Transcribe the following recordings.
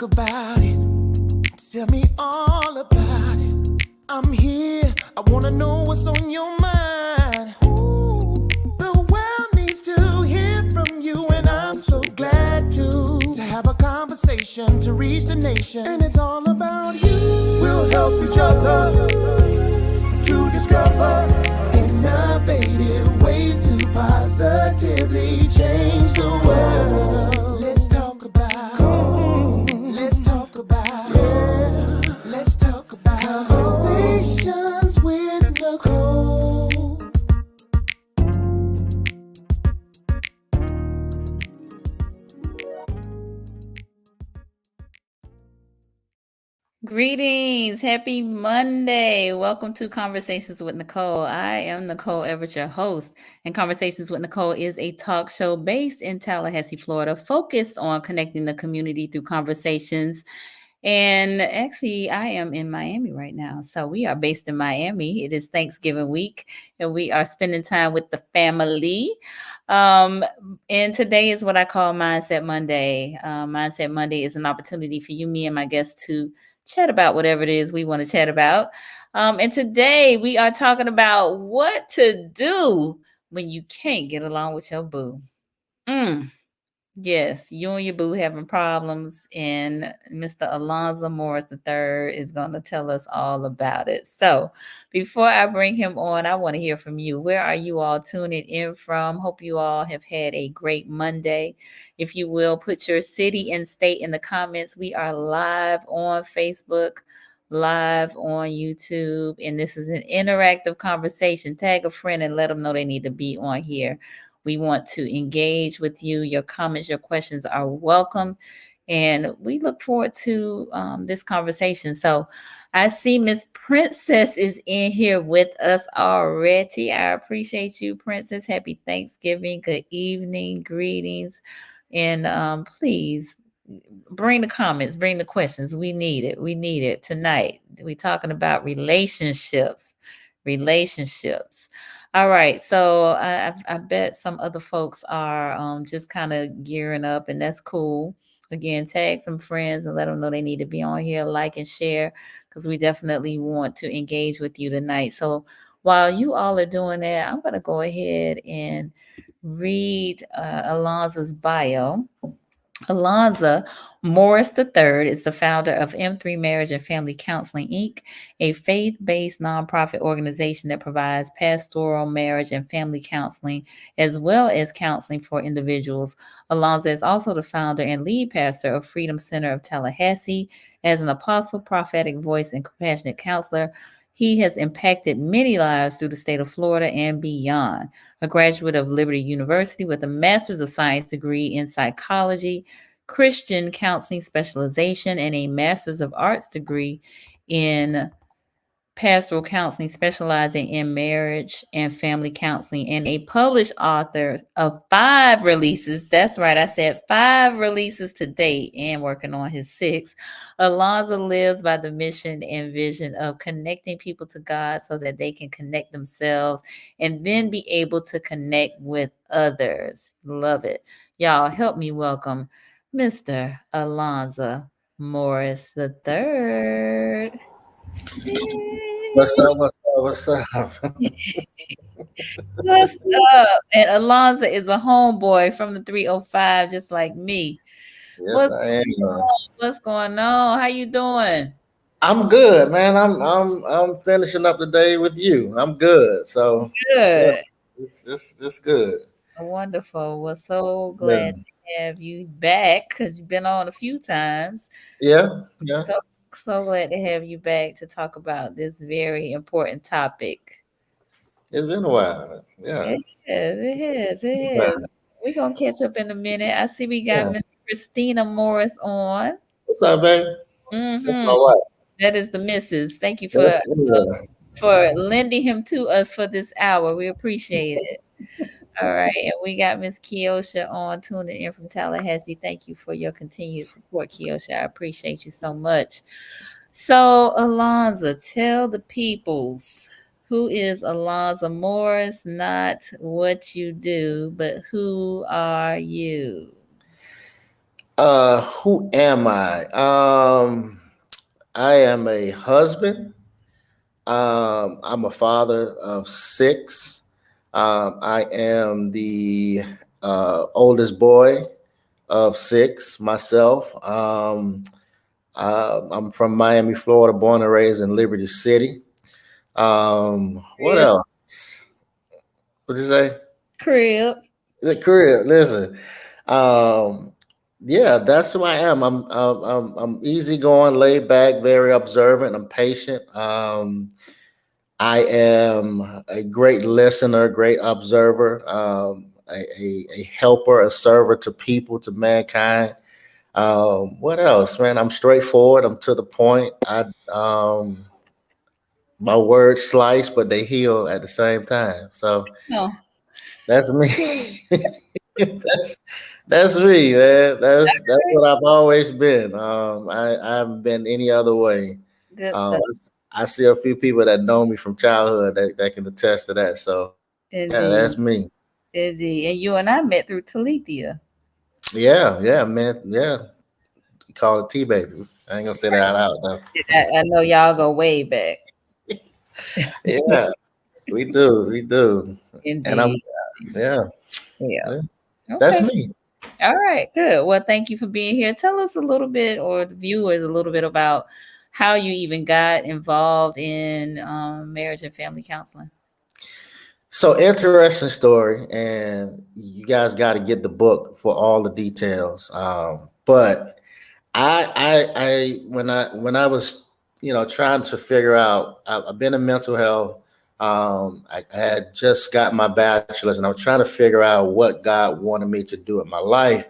about it. Tell me all about it. I'm here. I wanna know what's on your mind. Ooh, the world needs to hear from you, and I'm so glad to have a conversation to reach the nation. And it's all about you. We'll help each other to discover innovative ways to positively change the world. Let's talk about. Let's talk about. Yeah. Let's talk about conversations with Nicole. Greetings. Happy Monday. Welcome to Conversations with Nicole. I am Nicole Everett, your host. And Conversations with Nicole is a talk show based in Tallahassee, Florida, focused on connecting the community through conversations. And actually, I am in Miami right now. So we are based in Miami. It is Thanksgiving week, and we are spending time with the family. Um, and today is what I call Mindset Monday. Mindset Monday is an opportunity for you, me, and my guests to chat about whatever it is we want to chat about. And today we are talking about what to do when you can't get along with your boo. Mm. Yes, you and your boo having problems, and Mr. Elonza Morris III is going to tell us all about it. So, before I bring him on, I want to hear from you. Where are you all tuning in from? Hope you all have had a great Monday. If you will, put your city and state in the comments. We are live on Facebook, live on YouTube, and this is an interactive conversation. Tag a friend and let them know they need to be on here. We want to engage with you. Your comments, your questions are welcome. And we look forward to this conversation. So I see Miss Princess is in here with us already. I appreciate you, Princess. Happy Thanksgiving. Good evening. Greetings. And please bring the comments, bring the questions. We need it. We need it tonight. We're talking about relationships. Relationships. All right. So I bet some other folks are just kind of gearing up, and that's cool. Again, tag some friends and let them know they need to be on here, like and share, because we definitely want to engage with you tonight. So while you all are doing that, I'm going to go ahead and read Alonza's bio. Elonza Morris III is the founder of M3 Marriage and Family Counseling, Inc., a faith based nonprofit organization that provides pastoral marriage and family counseling, as well as counseling for individuals. Elonza is also the founder and lead pastor of Freedom Center of Tallahassee. As an apostle, prophetic voice, and compassionate counselor, he has impacted many lives through the state of Florida and beyond. A graduate of Liberty University with a Master's of Science degree in psychology, Christian counseling specialization, and a Master's of Arts degree in pastoral counseling, specializing in marriage and family counseling, and a published author of 5 releases. That's right, I said 5 releases to date, and working on his 6th. Alonza lives by the mission and vision of connecting people to God so that they can connect themselves and then be able to connect with others. Love it. Y'all, help me welcome Mr. Alonza Morris III. What's up? What's up? What's up? What's up? And Elonza is a homeboy from the 305, just like me. Yes, What's I going am. on? What's going on? How you doing? I'm good, man. I'm finishing up the day with you. I'm good. So yeah, Good. it's good. Wonderful. We're so Yeah, glad to have you back because you've been on a few times. yeah. So glad to have you back to talk about this very important topic. It's been a while. Yeah, It is. It is. It is. We're gonna catch up in a minute. I see we got yeah. Miss Christina Morris on. What's up, baby? That's Mm-hmm. my wife. That is the missus. Thank you That's yeah. for lending him to us for this hour. We appreciate it. All right. And we got Miss Kiosha on tuning in from Tallahassee. Thank you for your continued support, Kiosha. I appreciate you so much. So, Alonza, tell the peoples who is Alonza Morris, not what you do, but who are you? Who am I? I am a husband. I'm a father of six. I am the oldest boy of six myself. I'm from Miami, Florida, born and raised in Liberty City. What Crib. else? What did you say? Crib. The career. Listen, um, yeah, that's who I am. I'm easygoing, laid back, very observant. I'm patient. I am a great listener, great observer, a helper, a server to people, to mankind. What else, man? I'm straightforward. I'm to the point. My words slice, but they heal at the same time. So No. that's me. that's that's me, man. That's what I've always been. I haven't been any other way. Good Um, stuff. I see a few people that know me from childhood that can attest to that. So yeah, that's Indeed. me. Indeed. And you and I met through Talithia. Yeah, yeah, man. Yeah, you call it T baby. I ain't gonna say that out loud though. I know y'all go way back. Yeah, we do, and I'm Indeed. yeah, Yeah. yeah. That's Okay. me. All right. Good. Well, thank you for being here. Tell us a little bit, or the viewers a little bit about how you even got involved in marriage and family counseling. So interesting story, and you guys got to get the book for all the details. But when I was trying to figure out, I've been in mental health. I had just got my bachelor's, and I was trying to figure out what God wanted me to do in my life.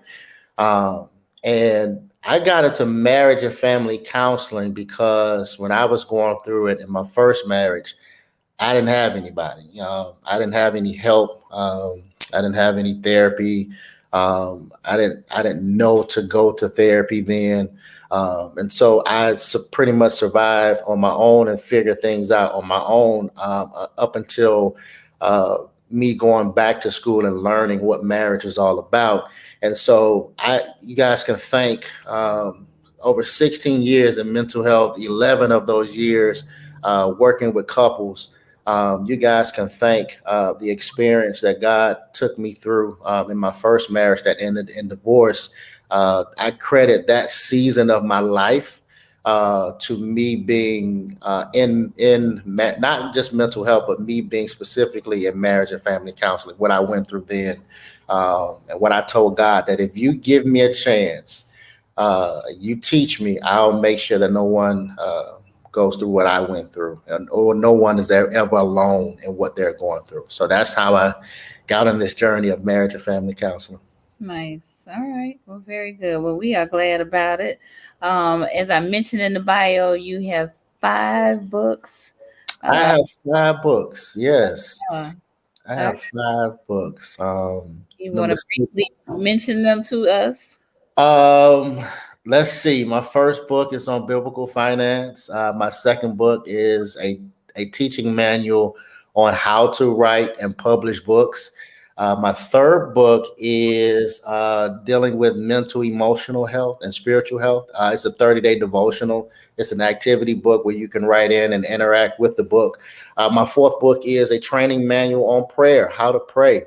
Um, and I got into marriage and family counseling because when I was going through it in my first marriage, I didn't have anybody. I didn't have any help. I didn't have any therapy. I didn't know to go to therapy then, and so pretty much survived on my own and figured things out on my own up until uh, me going back to school and learning what marriage is all about. And so you guys can thank over 16 years in mental health, 11 of those years working with couples. You guys can thank the experience that God took me through in my first marriage that ended in divorce. I credit that season of my life to me being not just mental health, but me being specifically in marriage and family counseling. What I went through then, and what I told God that if you give me a chance, you teach me, I'll make sure that no one goes through what I went through, or no one is ever alone in what they're going through. So that's how I got on this journey of marriage and family counseling. Nice. All right. Well, very good. Well, we are glad about it. As I mentioned in the bio, you have 5 books. I Uh, have 5 books. yeah. Yes, I All have right. 5 books. You want Number to six. briefly mention them to us? Um, let's see. My first book is on biblical finance. My second book is a teaching manual on how to write and publish books. My third book is dealing with mental, emotional health, and spiritual health. It's a 30-day devotional. It's an activity book where you can write in and interact with the book. My fourth book is a training manual on prayer, how to pray.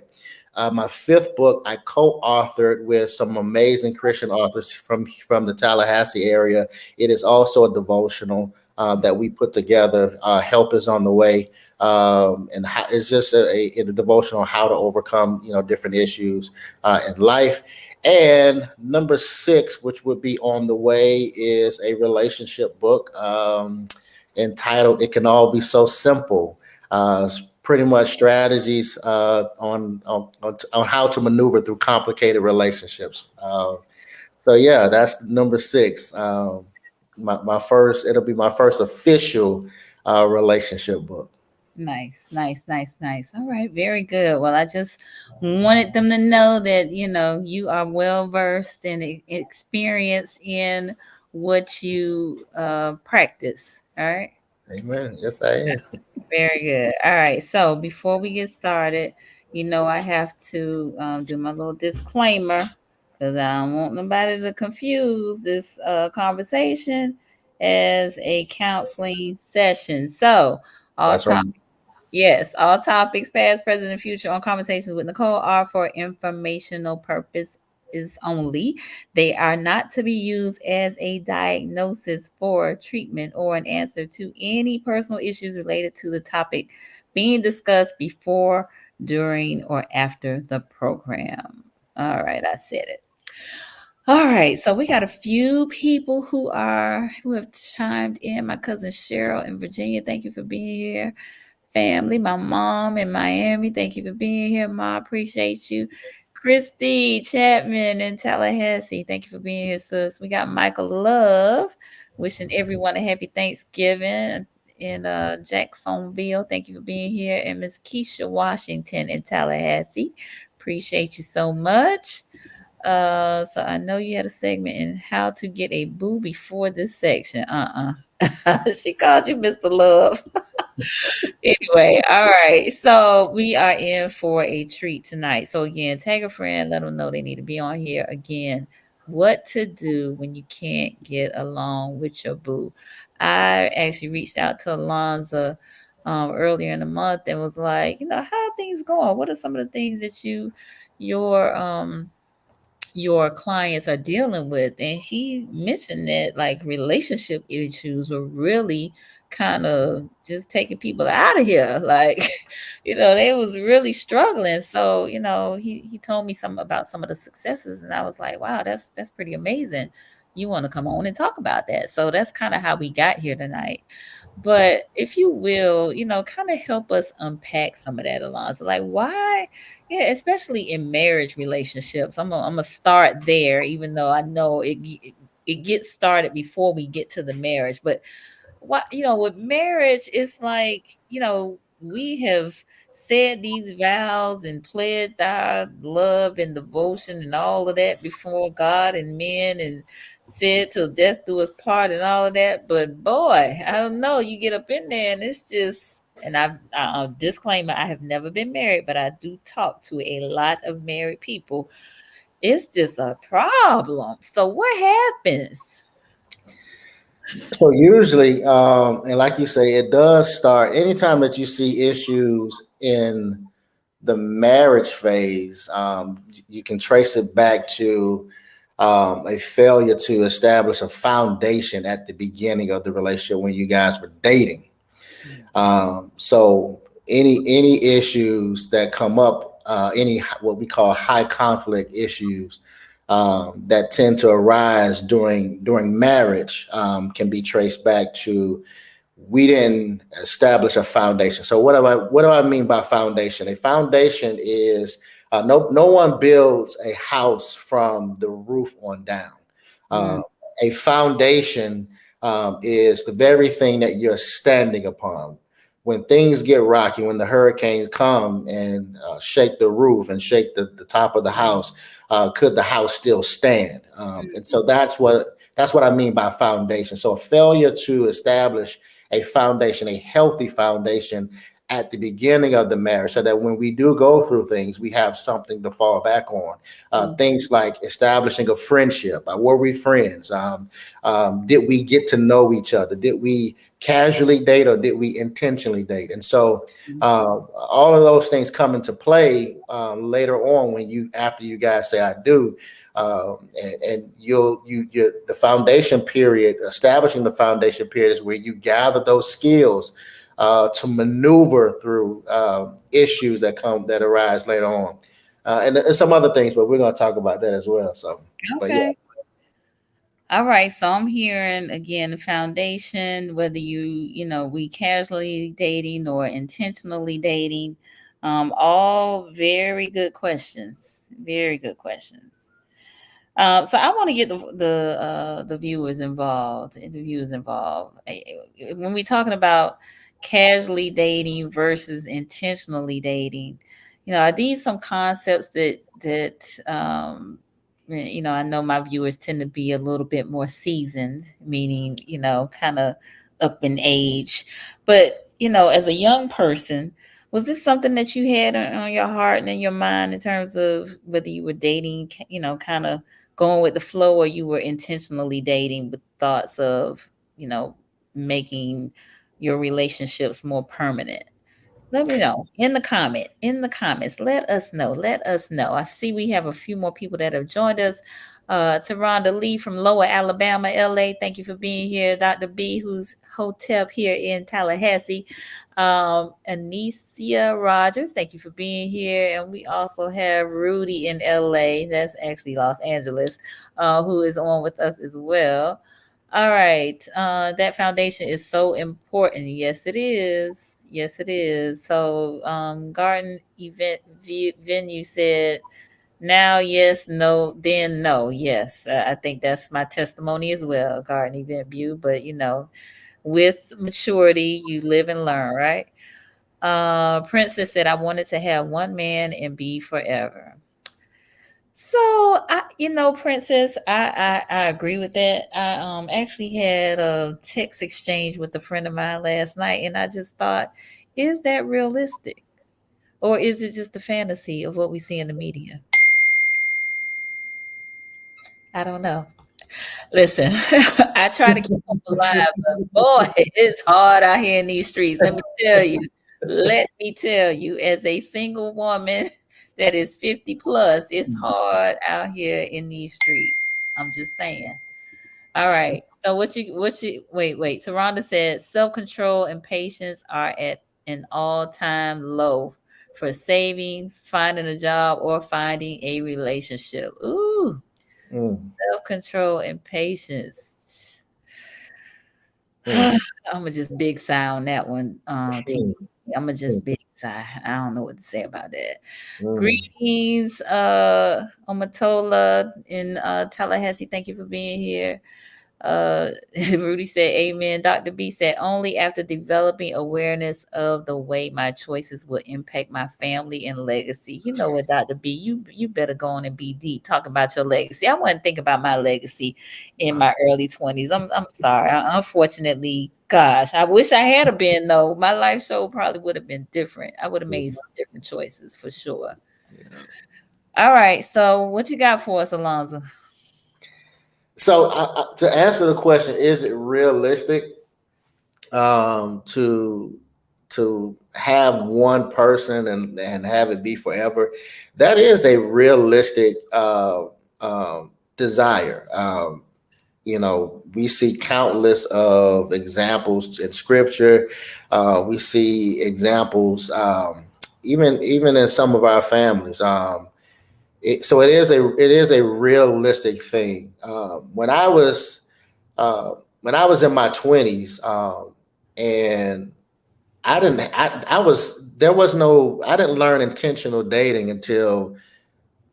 My fifth book I co-authored with some amazing Christian authors from the Tallahassee area. It is also a devotional that we put together. Help is on the way, and it's just a devotional on how to overcome different issues in life. And number six, which would be on the way, is a relationship book entitled "It Can All Be So Simple." It's pretty much strategies on how to maneuver through complicated relationships. So yeah, that's number six. My first, it'll be my first official relationship book. Nice, nice, nice, nice. All right, very good. Well, I just wanted them to know that you are well versed and experienced in what you practice. All right, Amen. Yes, I am. very good. All right, so before we get started, I have to do my little disclaimer. because I don't want nobody to confuse this conversation as a counseling session. So, all That's right. topics, yes, all topics, past, present, and future, on Conversations with Nicole are for informational purposes only. They are not to be used as a diagnosis for treatment or an answer to any personal issues related to the topic being discussed before, during, or after the program. All right, I said it. All right, so we got a few people who have chimed in. My cousin Cheryl in Virginia, thank you for being here. Family, my mom in Miami, thank you for being here. Ma, appreciate you. Christy Chapman in Tallahassee, thank you for being here, sis. We got Michael Love, wishing everyone a happy Thanksgiving in Jacksonville. Thank you for being here. And Miss Keisha Washington in Tallahassee. Appreciate you so much. So I know you had a segment in how to get a boo before this section. She called you Mr. Love. Anyway, all right. So we are in for a treat tonight. So again, tag a friend, let them know they need to be on here again. What to do when you can't get along with your boo. I actually reached out to Elonza earlier in the month and was like, how are things going? What are some of the things that your clients are dealing with? And he mentioned that like relationship issues were really kind of just taking people out of here, like they was really struggling. So he told me some about some of the successes, and I was like, wow, that's pretty amazing. You want to come on and talk about that? So that's kind of how we got here tonight. But if you will, kind of help us unpack some of that, Alonzo. Like, why? Yeah, especially in marriage relationships. I'm gonna start there, even though I know it gets started before we get to the marriage. But what with marriage, it's like we have said these vows and pledged our love and devotion and all of that before God and men, and said till death do us part and all of that. But boy, I don't know, you get up in there and it's just, and I disclaimer, I have never been married, but I do talk to a lot of married people. It's just a problem. So what happens? So usually, and like you say, it does start anytime that you see issues in the marriage phase. You can trace it back to a failure to establish a foundation at the beginning of the relationship when you guys were dating. So any issues that come up, any what we call high conflict issues that tend to arise during marriage can be traced back to we didn't establish a foundation. So what do I mean by foundation? A foundation is no one builds a house from the roof on down. Uh, a foundation is the very thing that you're standing upon. When things get rocky, when the hurricanes come and shake the roof and shake the top of the house, could the house still stand? And so that's what I mean by foundation. So a failure to establish a foundation, a healthy foundation at the beginning of the marriage, so that when we do go through things, we have something to fall back on. Things like establishing a friendship. Were we friends? Did we get to know each other? Did we casually date or did we intentionally date? And so all of those things come into play later on after you guys say I do. And the foundation period, establishing the foundation period, is where you gather those skills to maneuver through issues that arise later on, and some other things. But we're going to talk about that as well. So, but yeah. Okay. All right, so I'm hearing again the foundation, whether we casually dating or intentionally dating, all very good questions. Very good questions. So I want to get the viewers involved. When we're talking about casually dating versus intentionally dating, are these some concepts that I know my viewers tend to be a little bit more seasoned, meaning kind of up in age, but as a young person, Was this something that you had on your heart and in your mind in terms of whether you were dating, kind of going with the flow, or you were intentionally dating with thoughts of, making your relationships more permanent? Let me know in the comments. Let us know. Let us know. I see we have a few more people that have joined us. Taronda Lee from Lower Alabama, LA. Thank you for being here. Dr. B, who's Hotep here in Tallahassee. Anicia Rogers, thank you for being here. And we also have Rudy in LA. That's actually Los Angeles, who is on with us as well. All right. That foundation is so important. Yes, it is. Yes, it is. So, garden event venue said, now, yes, no, then no. Yes, I think that's my testimony as well, garden event view. But, with maturity, you live and learn, right? Princess said, I wanted to have one man and be forever. So Princess, I agree with that. I actually had a text exchange with a friend of mine last night, and I just thought, is that realistic? Or is it just a fantasy of what we see in the media? I don't know. Listen, I try to keep them alive, but boy, it's hard out here in these streets. Let me tell you. Let me tell you, as a single woman that is 50 plus, it's hard out here in these streets. I'm just saying. All right. So wait. Taronda said self-control and patience are at an all-time low for saving, finding a job, or finding a relationship. Ooh. Self-control and patience. I'm gonna just big sigh on that one. I'm gonna just big sigh. I don't know what to say about that. Greetings, Omatola in Tallahassee. Thank you for being here. Rudy said, Amen. Dr. B said, only after developing awareness of the way my choices will impact my family and legacy. You know what, Dr. B, you better go on and be deep talking about your legacy. I wasn't thinking about my legacy in my early 20s. I'm sorry. Unfortunately, gosh, I wish I had been though. My life show probably would have been different. I would have made some different choices for sure. Yeah. All right. So what you got for us, Elonza? So to answer the question, is it realistic to have one person and have it be forever? That is a realistic desire. We see countless of examples in scripture. We see examples even in some of our families. So it is a realistic thing. When I was in my 20s, and I didn't learn intentional dating until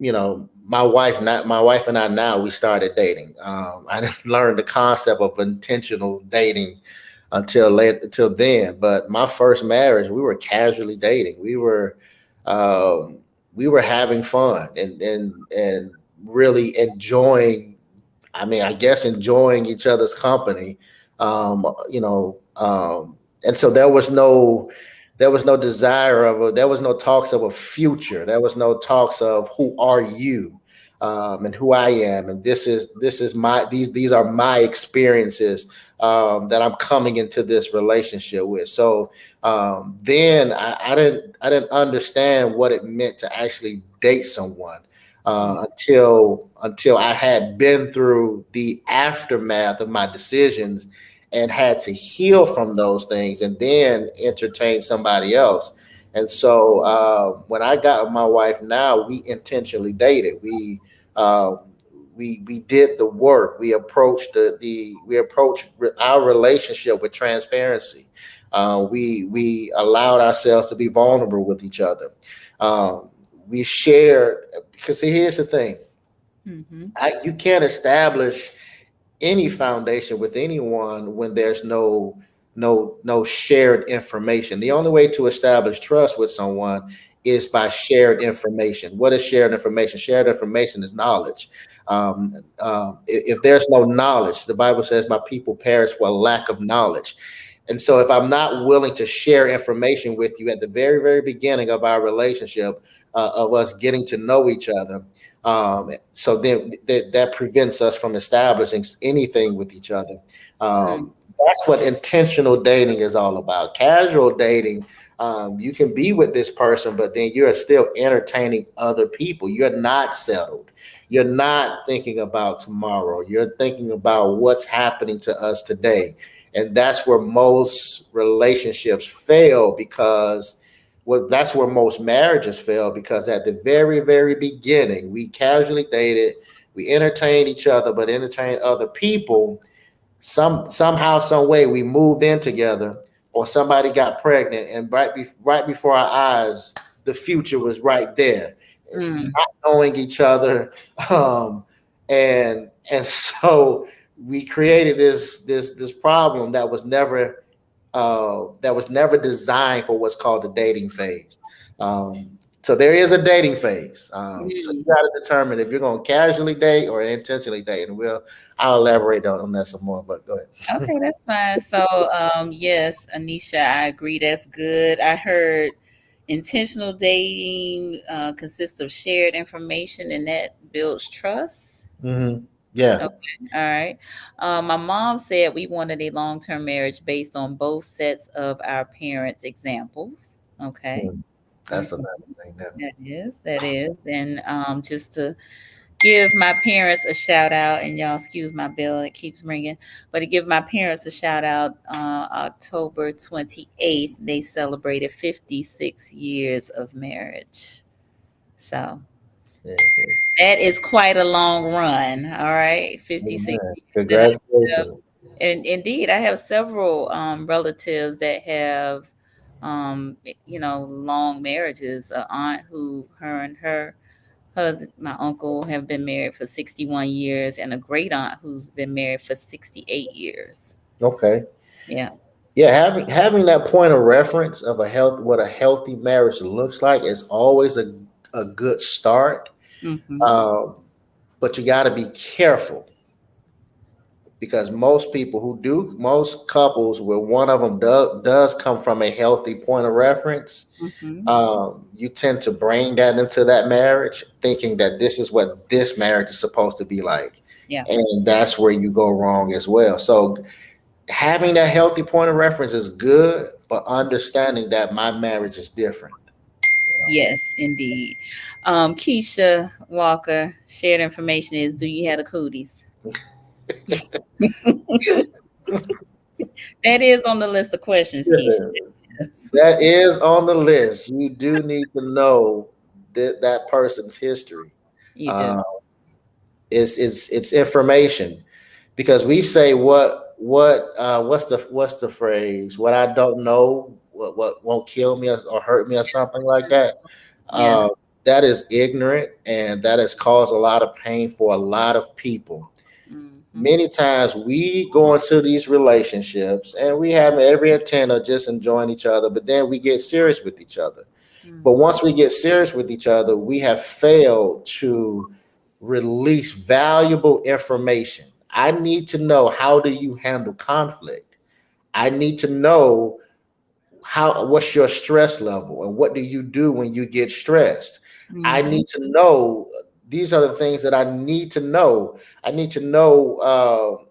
my wife and I now we started dating. I didn't learn the concept of intentional dating until then. But my first marriage, we were casually dating. We were having fun and really enjoying. I mean, I guess enjoying each other's company. And so there was no desire there was no talks of a future. There was no talks of who are you, and who I am, and these are my experiences that I'm coming into this relationship with. So then I didn't understand what it meant to actually date someone until I had been through the aftermath of my decisions and had to heal from those things and then entertain somebody else. And so when I got with my wife now, we intentionally dated. We did the work. We approached our relationship with transparency. We allowed ourselves to be vulnerable with each other. We shared, because here's the thing. You can't establish any foundation with anyone when there's no shared information. The only way to establish trust with someone is by shared information. What is shared information? Shared information is knowledge. If there's no knowledge, the Bible says, my people perish for a lack of knowledge. And so if I'm not willing to share information with you at the very, very beginning of our relationship, of us getting to know each other, so then that prevents us from establishing anything with each other. Mm, That's what intentional dating is all about. Casual dating, you can be with this person, but then you're still entertaining other people. You're not settled. You're not thinking about tomorrow. You're thinking about what's happening to us today. And that's where most relationships fail, because that's where most marriages fail, because at the very, very beginning, we casually dated, we entertained each other, but entertained other people. Somehow, some way, we moved in together, or somebody got pregnant, and right before our eyes, the future was right there, mm, not knowing each other, um, and so we created this problem that was never designed for what's called the dating phase. So there is a dating phase. So you mm. got to determine if you're going to casually date or intentionally date, and I'll elaborate on that some more. But go ahead. Okay, that's fine. So, yes, Anisha, I agree. That's good. I heard intentional dating consists of shared information and that builds trust. Yeah. Okay, all right. My mom said we wanted a long-term marriage based on both sets of our parents' examples. Okay. Mhm. Mhm. That's another thing. There. That is. And just to give my parents a shout out, and y'all excuse my bell, it keeps ringing, but to give my parents a shout out, October 28th, they celebrated 56 years of marriage. So Yeah. that is quite a long run. All right. 56 Amen. years. And Congratulations. and indeed, I have several relatives that have, long marriages. An aunt who her and her husband, my uncle, have been married for 61 years, and a great aunt who's been married for 68 years. Okay. Yeah. Yeah, having that point of reference of what a healthy marriage looks like is always a good start. Mm-hmm. Um, but you got to be careful, because most couples where one of them does come from a healthy point of reference, Mm-hmm. you tend to bring that into that marriage, thinking that this is what this marriage is supposed to be like. Yeah. And that's where you go wrong as well. So having that healthy point of reference is good, but understanding that my marriage is different. Yes, indeed. Keisha Walker, shared information is, do you have the cooties? That is on the list of questions, Keisha. Yeah, Yes. that is on the list. You do need to know that person's history. You do. Uh, it's information, because we say what's the phrase? What I don't know, what won't kill me or hurt me or something like that. Yeah. Uh, that is ignorant, and that has caused a lot of pain for a lot of people. Mm-hmm. Many times we go into these relationships and we have every intent of just enjoying each other, but then we get serious with each other. But Mm-hmm. once we get serious with each other, we have failed to release valuable information. I need to know, how do you handle conflict? I need to know what's your stress level, and what do you do when you get stressed. I Mm-hmm. need to know, these are the things that I need to know. I need to know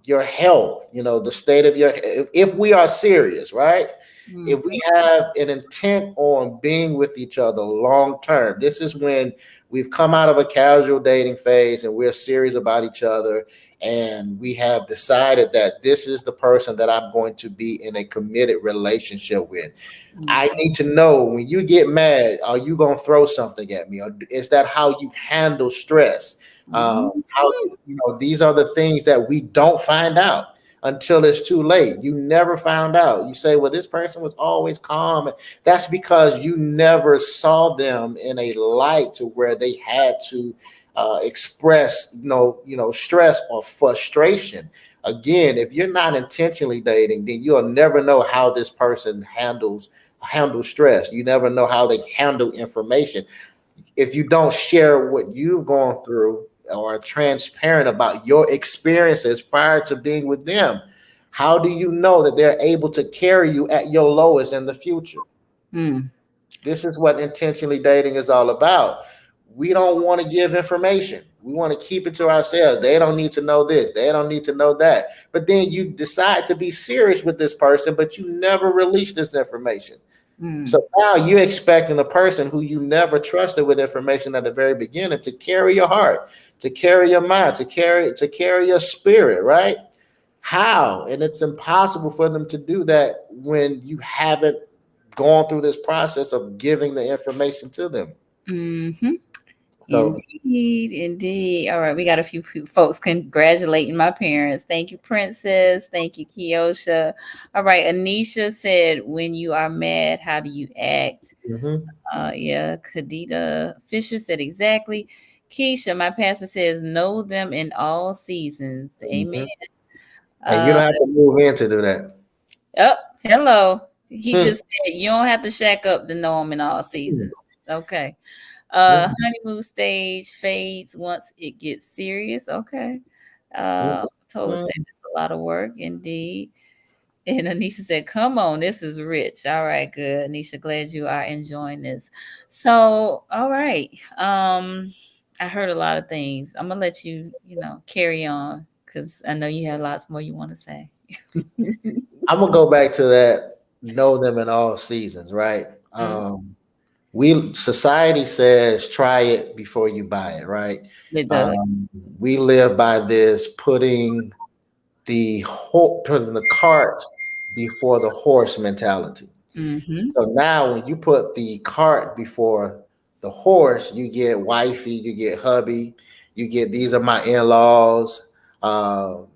your health, the state of if we are serious, right? If Mm-hmm. we have an intent on being with each other long term, this is when we've come out of a casual dating phase and we're serious about each other, and we have decided that this is the person that I'm going to be in a committed relationship with. I Mm-hmm. need to know, when you get mad, are you going to throw something at me? Or is that how you handle stress? How these are the things that we don't find out until it's too late. You never found out. You say, well, this person was always calm. That's because you never saw them in a light to where they had to express, stress or frustration. Again, if you're not intentionally dating, then you'll never know how this person handle stress. You never know how they handle information. If you don't share what you've gone through or are transparent about your experiences prior to being with them, How do you know that they're able to carry you at your lowest in the future? Mm. This is what intentionally dating is all about. We don't want to give information. We want to keep it to ourselves. They don't need to know this. They don't need to know that. But then you decide to be serious with this person, but you never release this information. Mm. So now you're expecting a person who you never trusted with information at the very beginning to carry your heart, to carry your mind, to carry your spirit, right? How? And it's impossible for them to do that when you haven't gone through this process of giving the information to them. Mm-hmm. So Indeed, indeed. All right, we got a few folks congratulating my parents. Thank you, Princess. Thank you, Kiosha. All right, Anisha said, "When you are mad, how do you act?" mhm, Yeah, Kadita Fisher said exactly. Keisha, my pastor says, "Know them in all seasons." Amen. mhm. And you Uh, don't have to move in to do that. oh, hello. He Hmm, just said you don't have to shack up to know them in all hmm, seasons. Okay. hmm, Honeymoon stage fades once it gets serious. Okay. hmm, Tola hmm. said it's a lot of work indeed. And Anisha said, "Come on, this is rich." All right, good. Anisha, glad you are enjoying this. So, all right. I heard a lot of things. I'm gonna let you, carry on because I know you have lots more you want to say. I'm gonna go back to that. Know them in all seasons, right? Mm, We society says try it before you buy it, right? it does. Um, we live by this putting the cart before the horse mentality. Mm-hmm. So now when you put the cart before the horse, you get wifey, you get hubby, you get these are my in-laws, um,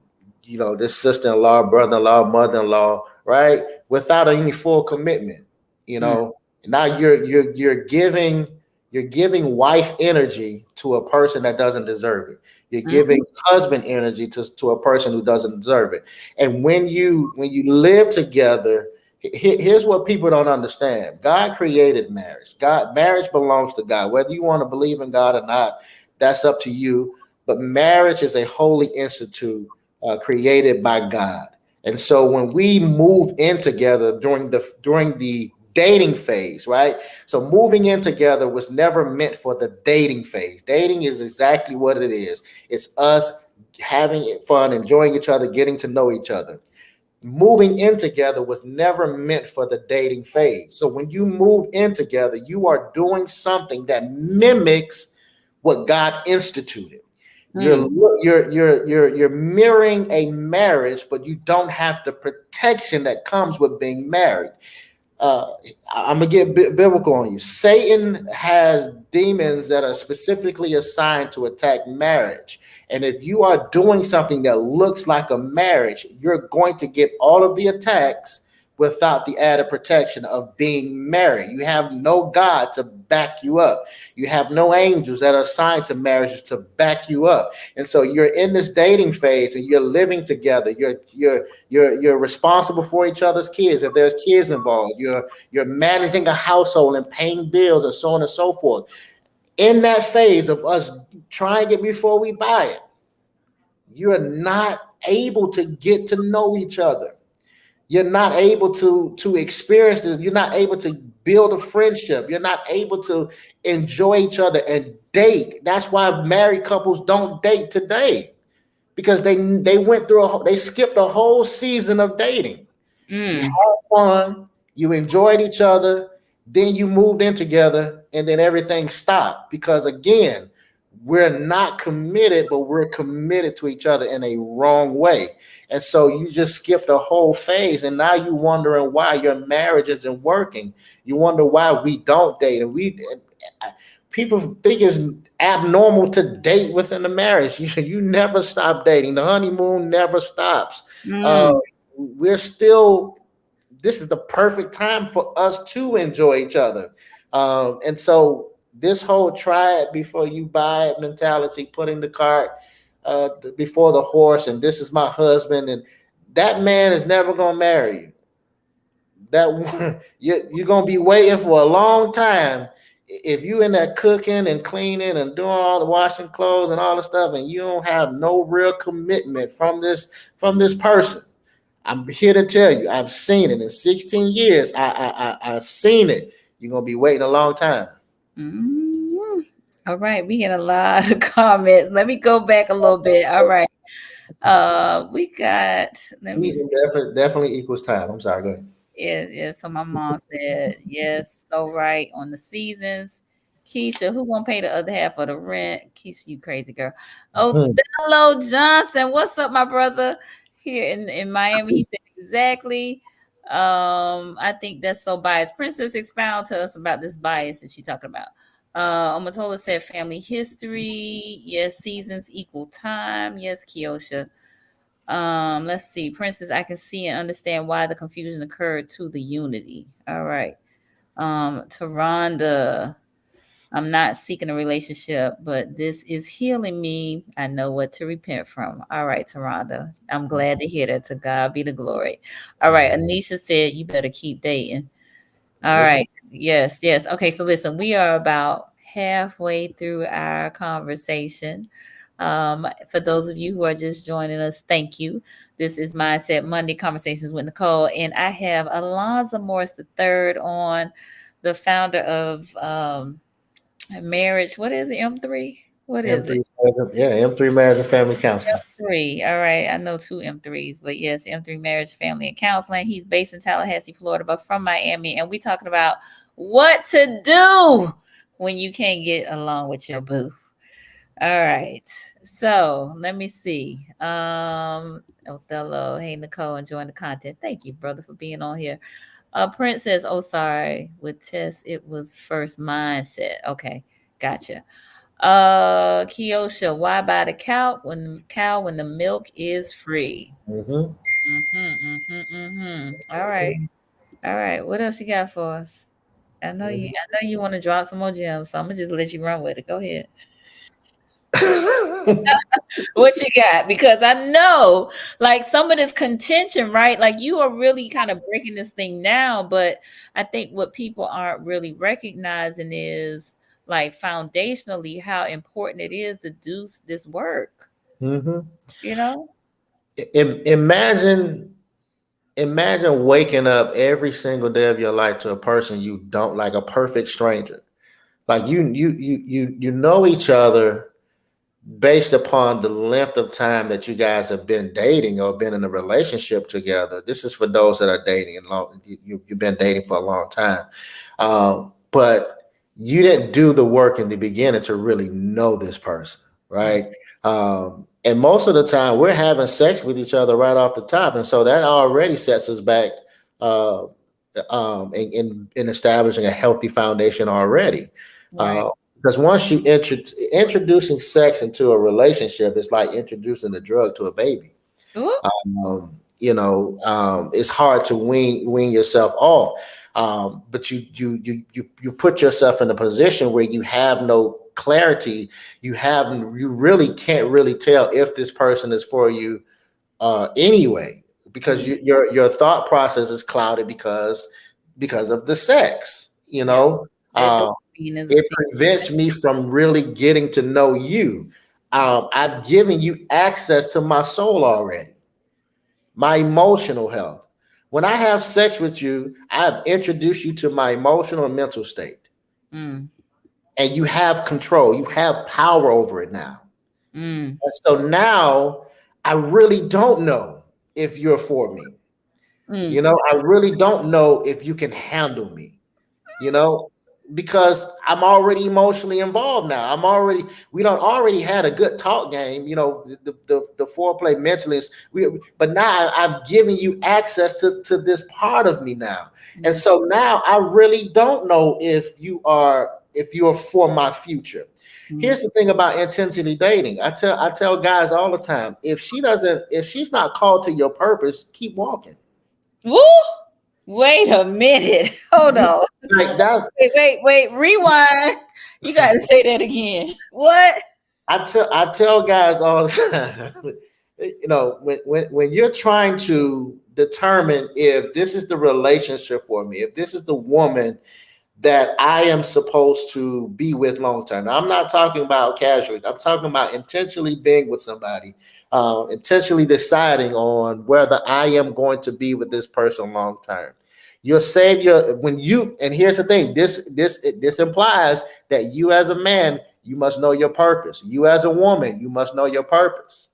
this sister-in-law, brother-in-law, mother-in-law, right? Without any full commitment, you Mm, know. Now you're giving wife energy to a person that doesn't deserve it. You're mm, giving husband energy to a person who doesn't deserve it. And when you live together, here's what people don't understand. God created marriage. Marriage belongs to God. Whether you want to believe in God or not, that's up to you. But marriage is a holy institute created by God. And so when we move in together during the dating phase, right? So moving in together was never meant for the dating phase. Dating is exactly what it is. It's us having fun, enjoying each other, getting to know each other. Moving in together was never meant for the dating phase. So when you move in together, you are doing something that mimics what God instituted. You're mm, you're mirroring a marriage, but you don't have the protection that comes with being married. uh, I'm gonna get biblical on you. Satan has demons that are specifically assigned to attack marriage. And if you are doing something that looks like a marriage, you're going to get all of the attacks without the added protection of being married. You have no God to back you up. You have no angels that are assigned to marriages to back you up. And so you're in this dating phase and you're living together. You're responsible for each other's kids. If there's kids involved, you're managing a household and paying bills and so on and so forth. In that phase of us trying it before we buy it, you're not able to get to know each other. You're not able to experience this. You're not able to build a friendship. You're not able to enjoy each other and date. That's why married couples don't date today, because they went through they skipped a whole season of dating. You mm, had fun, you enjoyed each other, then you moved in together, and then everything stopped because again, we're not committed, but we're committed to each other in a wrong way. And so you just skipped a whole phase, and now you're wondering why your marriage isn't working. You wonder why we don't date, people think it's abnormal to date within the marriage. You never stop dating. The honeymoon never stops. Uh, mm, we're still. This is the perfect time for us to enjoy each other. And so this whole try it before you buy it mentality, putting the cart before the horse, and this is my husband, and that man is never gonna marry you. That you're gonna be waiting for a long time if you in there cooking and cleaning and doing all the washing clothes and all the stuff, and you don't have no real commitment from this person. I'm here to tell you, I've seen it in 16 years. I've seen it. You're gonna be waiting a long time. Mm. All right, we get a lot of comments. Let me go back a little bit. All right. We got, let me Season see. definitely equals time. I'm sorry. Go ahead. Yeah, yeah. So my mom said, yes, so right on the seasons. Keisha, who gonna pay the other half of the rent? Keisha, you crazy girl. Oh, Mhm. hello, Johnson. What's up, my brother? Here in Miami. He said exactly. I think that's so biased. Princess, expound to us about this bias that she talking about. Amatola said family history. Yes, seasons equal time. Yes, Kiosha. Let's see. Princess, I can see and understand why the confusion occurred to the unity. All right. Taronda, I'm not seeking a relationship, but this is healing me. I know what to repent from. All right, Taronda. I'm glad to hear that. To God be the glory. All right. Anisha said you better keep dating. All Yes, sir. right. Yes, yes. Okay, so listen, we are about halfway through our conversation. For those of you who are just joining us, thank you. This is Mindset Monday Conversations with Nicole, and I have Elonza Morris the third on, the founder of Marriage. What is it? M3? What is it? M3, yeah, M3 Marriage and Family Counseling. Three. All right. I know two M3s, but yes, M3 Marriage, Family, and Counseling. He's based in Tallahassee, Florida, but from Miami. And we talking about what to do when you can't get along with your boo. All right. So let me see. Othello, hey Nicole, enjoying the content. Thank you, brother, for being on here. Prince says, oh, sorry. With Tess, it was first mindset. Okay, gotcha. Kiosha, why buy the cow when the milk is free? Mm-hmm. All right. All right. What else you got for us? I know you want to drop some more gems, so I'm gonna just let you run with it. Go ahead. What you got? Because I know like some of this contention, right? Like you are really kind of breaking this thing down, but I think what people aren't really recognizing is like foundationally how important it is to do this work, Mm-hmm. you know? Imagine, imagine waking up every single day of your life to a person you don't like, a perfect stranger. Like you know each other based upon the length of time that you guys have been dating or been in a relationship together. This is for those that are dating and long. You've been dating for a long time, but you didn't do the work in the beginning to really know this person, right? And most of the time, we're having sex with each other right off the top, and so that already sets us back. Uh, in establishing a healthy foundation already. Right. Uh, because once you introducing sex into a relationship, it's like introducing the drug to a baby. Ooh. It's hard to wean yourself off. But you put yourself in a position where you have no clarity. You really can't really tell if this person is for you anyway, because Mm, your thought process is clouded because of the sex. yeah. That dopamine is a It secret. prevents me from really getting to know you. I've given you access to my soul already, my emotional health. When I have sex with you, I have introduced you to my emotional and mental state, Mm, and you have control. You have power over it now. mm, And so now I really don't know if you're for me. mm, I really don't know if you can handle me, you know, because I'm already emotionally involved now. We don't already had a good talk game, the foreplay mentally but now I've given you access to this part of me now. And mm, so now I really don't know if you're for my future. mm. Here's the thing about intensity dating. I tell guys all the time, if she's not called to your purpose, keep walking. Woo! Wait a minute. Hold on. Like that, Wait. Rewind. You got to say that again. What? I tell guys all the time, when you're trying to determine if this is the relationship for me, if this is the woman that I am supposed to be with long term. Now, I'm not talking about casually. I'm talking about intentionally being with somebody intentionally deciding on whether I am going to be with this person long term. Your savior, when you, and here's the thing, this implies that you as a man, you must know your purpose. You as a woman, you must know your purpose.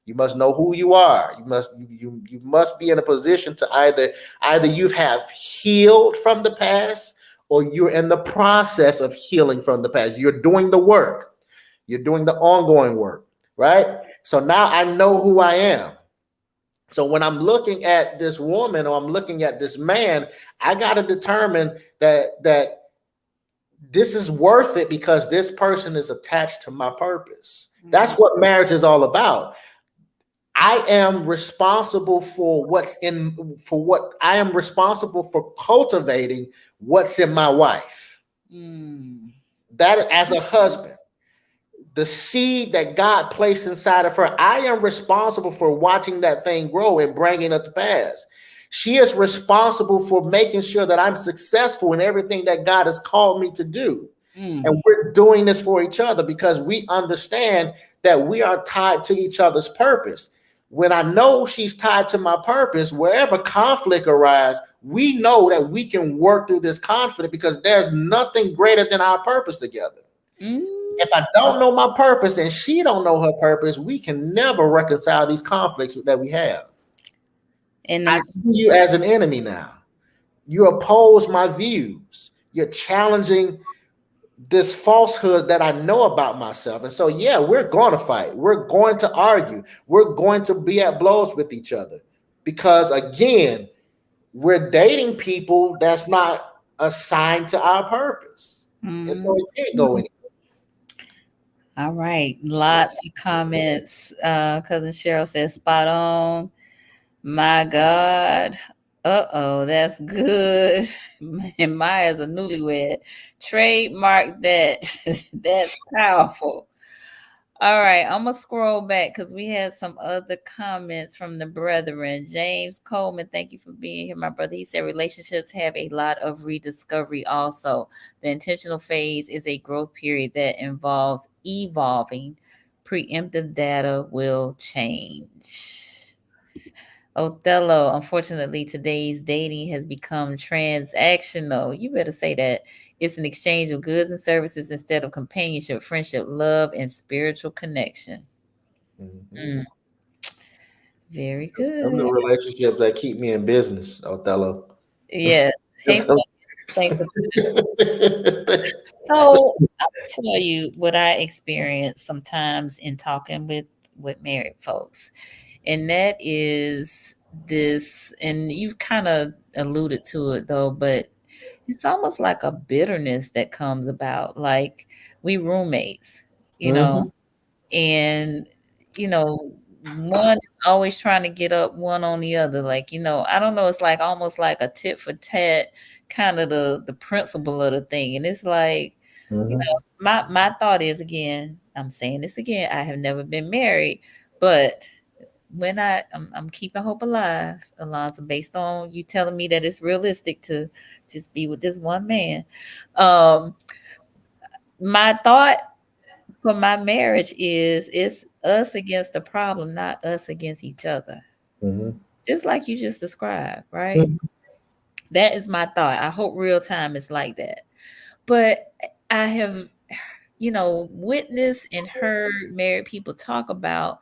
You must know who you are. You must be in a position to either you have healed from the past, or you're in the process of healing from the past. You're doing the work. You're doing the ongoing work, right? So now I know who I am. So when I'm looking at this woman or I'm looking at this man, I got to determine that this is worth it because this person is attached to my purpose. That's what marriage is all about. I am responsible for what I am responsible for cultivating what's in my wife. That as a husband, the seed that God placed inside of her, I am responsible for watching that thing grow and bringing it to pass. She is responsible for making sure that I'm successful in everything that God has called me to do. And we're doing this for each other because we understand that we are tied to each other's purpose. When I know she's tied to my purpose, wherever conflict arises, we know that we can work through this conflict because there's nothing greater than our purpose together. If I don't know my purpose and she don't know her purpose, we can never reconcile these conflicts that we have. And I see you as an enemy now. You oppose my views. You're challenging this falsehood that I know about myself. And so, yeah, we're going to fight. We're going to argue. We're going to be at blows with each other because, again, we're dating people that's not assigned to our purpose. And so it can't go anywhere. All right. Lots of comments. Cousin Cheryl says, spot on. My God. Uh-oh, that's good. And Maya's a newlywed. Trademark that. That's powerful. All right, I'm going to scroll back because we had some other comments from the brethren. James Coleman, thank you for being here, my brother. He said relationships have a lot of rediscovery also. The intentional phase is a growth period that involves evolving. Preemptive data will change. Othello, unfortunately, today's dating has become transactional. You better say that. It's an exchange of goods and services instead of companionship, friendship, love, and spiritual connection. Very good. I'm the relationships that keep me in business, Othello. Yes. Hey, thanks for that. So I'll tell you what I experience sometimes in talking with married folks. And that is this, and you've kind of alluded to it though, but it's almost like a bitterness that comes about. Like we roommates, and one is always trying to get up one on the other. Like, I don't know, it's like almost like a tit for tat kind of the principle of the thing. And it's like, my thought is, again, I'm saying this again, I have never been married, but when I'm keeping hope alive, Elonza, based on you telling me that it's realistic to just be with this one man. My thought for my marriage is it's us against the problem, not us against each other. Just like you just described, right? That is my thought. I hope real time is like that. But I have, witnessed and heard married people talk about,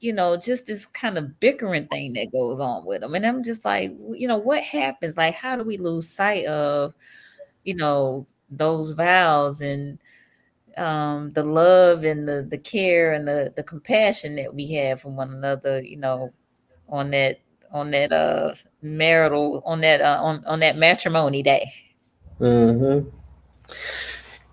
just this kind of bickering thing that goes on with them. And I'm just like, what happens? Like, how do we lose sight of, those vows and the love and the care and the compassion that we have for one another, on that marital, on that matrimony day.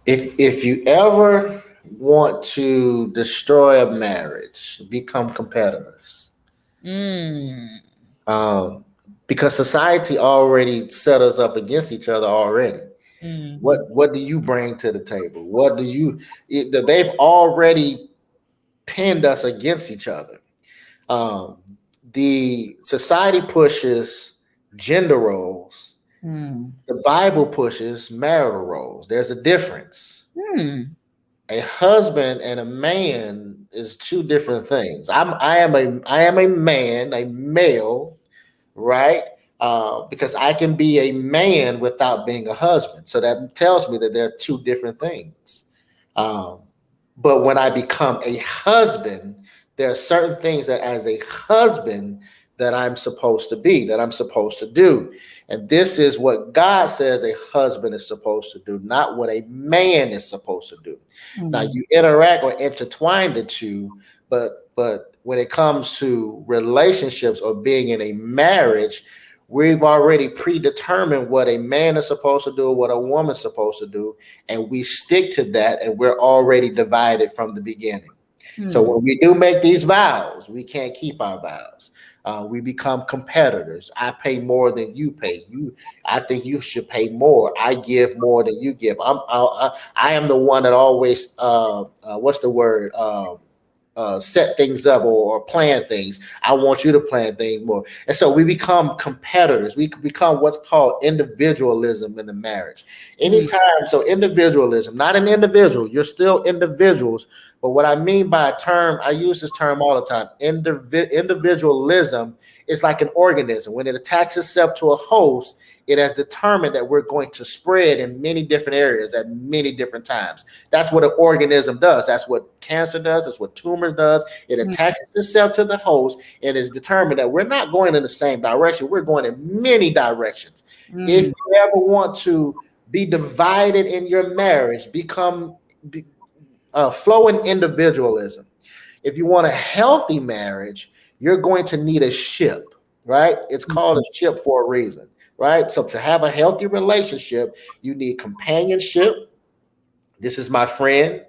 If you ever want to destroy a marriage, become competitors. Because society already set us up against each other already. What do you bring to the table? They've already pinned us against each other. The society pushes gender roles. The Bible pushes marital roles. There's a difference. a husband and a man is two different things. I am a man, a male, right? Because I can be a man without being a husband. So that tells me that they're two different things. Um, but when I become a husband, there are certain things that as a husband that I'm supposed to be, that I'm supposed to do. And this is what God says a husband is supposed to do, not what a man is supposed to do. Now Mm, you interact or intertwine the two, but when it comes to relationships or being in a marriage, we've already predetermined what a man is supposed to do, what a woman's supposed to do, and we stick to that, and we're already divided from the beginning. So mm, when we do make these vows, we can't keep our vows. We become competitors. I pay more than you pay. I think you should pay more. I give more than you give. I am the one that always what's the word? Set things up or plan things. I want you to plan things more. And so we become competitors. We become what's called individualism in the marriage. mm, Anytime, so individualism, not an individual, you're still individuals. But what I mean by a term, I use this term all the time. Individualism is like an organism. When it attacks itself to a host, it has determined that we're going to spread in many different areas at many different times. That's what an organism does. That's what cancer does. That's what tumor does. It mm, attaches itself to the host and is determined that we're not going in the same direction. We're going in many directions. If mm, you ever want to be divided in your marriage, flow in individualism. If you want a healthy marriage, you're going to need a ship, right? It's called mm, a ship for a reason, right? So to have a healthy relationship, you need companionship. This is my friend.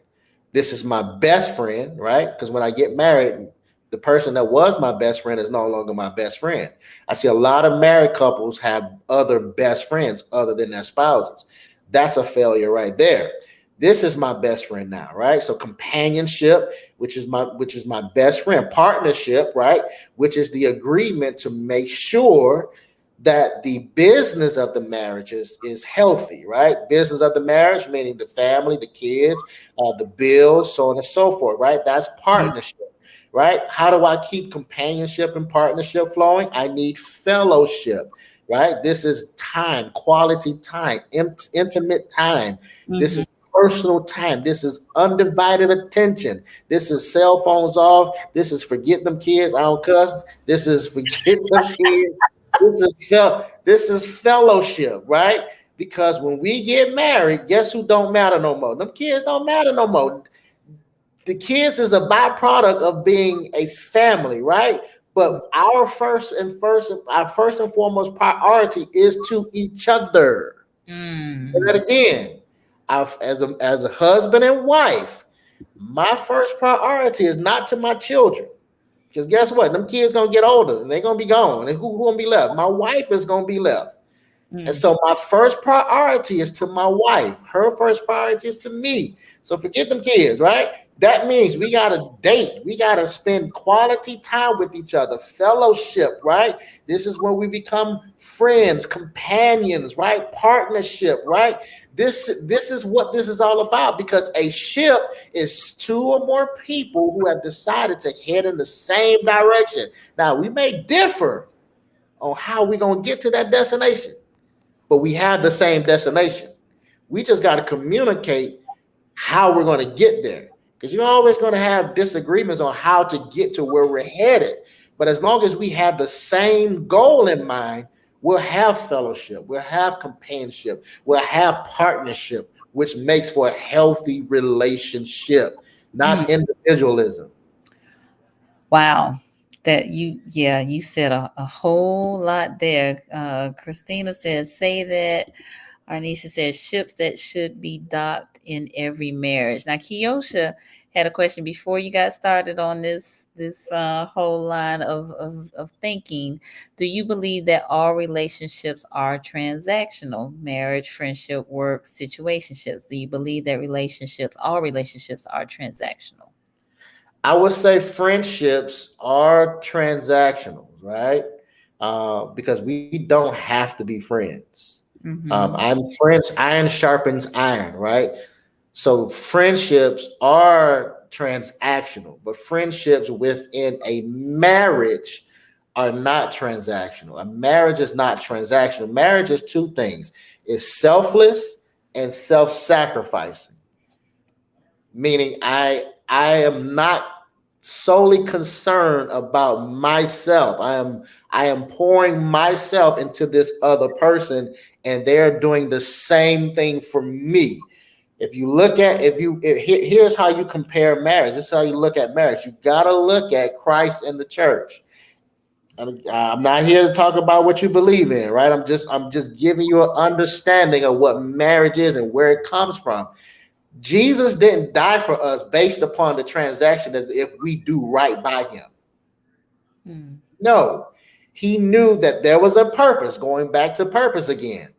This is my best friend, right? Because when I get married, the person that was my best friend is no longer my best friend. I see a lot of married couples have other best friends other than their spouses. That's a failure right there. This is my best friend now, right? So companionship, which is my best friend, partnership, right? Which is the agreement to make sure that the business of the marriage is healthy, right? Business of the marriage, meaning the family, the kids, the bills, so on and so forth, right? That's mm, partnership, right? How do I keep companionship and partnership flowing? I need fellowship, right? This is time, quality time, intimate time. This mhm. is personal time. This is undivided attention. This is cell phones off. This is forget them kids. I don't cuss. This is forget them kids. This is fellowship, right? Because when we get married, guess who don't matter no more? Them kids don't matter no more. The kids is a byproduct of being a family, right? But our first and foremost priority is to each other. Say that Mm, again. As a husband and wife, my first priority is not to my children. Because guess what? Them kids gonna get older and they're gonna be gone. And who gonna be left? My wife is gonna be left. And mm, so my first priority is to my wife. Her first priority is to me. So forget them kids, right? That means we gotta date. We gotta spend quality time with each other, fellowship, right? This is when we become friends, companions, right? Partnership, right? This is what this is all about because a ship is two or more people who have decided to head in the same direction. Now we may differ on how we're gonna get to that destination, but we have the same destination. We just got to communicate how we're going to get there because you're always going to have disagreements on how to get to where we're headed. But as long as we have the same goal in mind, we'll have fellowship, we'll have companionship, we'll have partnership, which makes for a healthy relationship, mm. not individualism. Wow. Yeah, you said a whole lot there. Christina says, say that. Arnisha says, ships that should be docked in every marriage. Now, Kiosha had a question before you got started on this whole line of thinking. Do you believe that all relationships are transactional? Marriage, friendship, work, situationships. Do you believe that all relationships are transactional? I would say friendships are transactional, right? Because we don't have to be friends. Mm-hmm. I'm friends. Iron sharpens iron, right? So friendships are transactional, but friendships within a marriage are not transactional. A marriage is not transactional. Marriage is two things. It's selfless and self-sacrificing. Meaning I am not solely concerned about myself. I am pouring myself into this other person and they're doing the same thing for me. If you look at here's how you compare marriage. This is how you look at marriage. You got to look at Christ and the church. I'm not here to talk about what you believe in, right? I'm just giving you an understanding of what marriage is and where it comes from. Jesus didn't die for us based upon the transaction as if we do right by him. No, he knew that there was a purpose, going back to purpose again.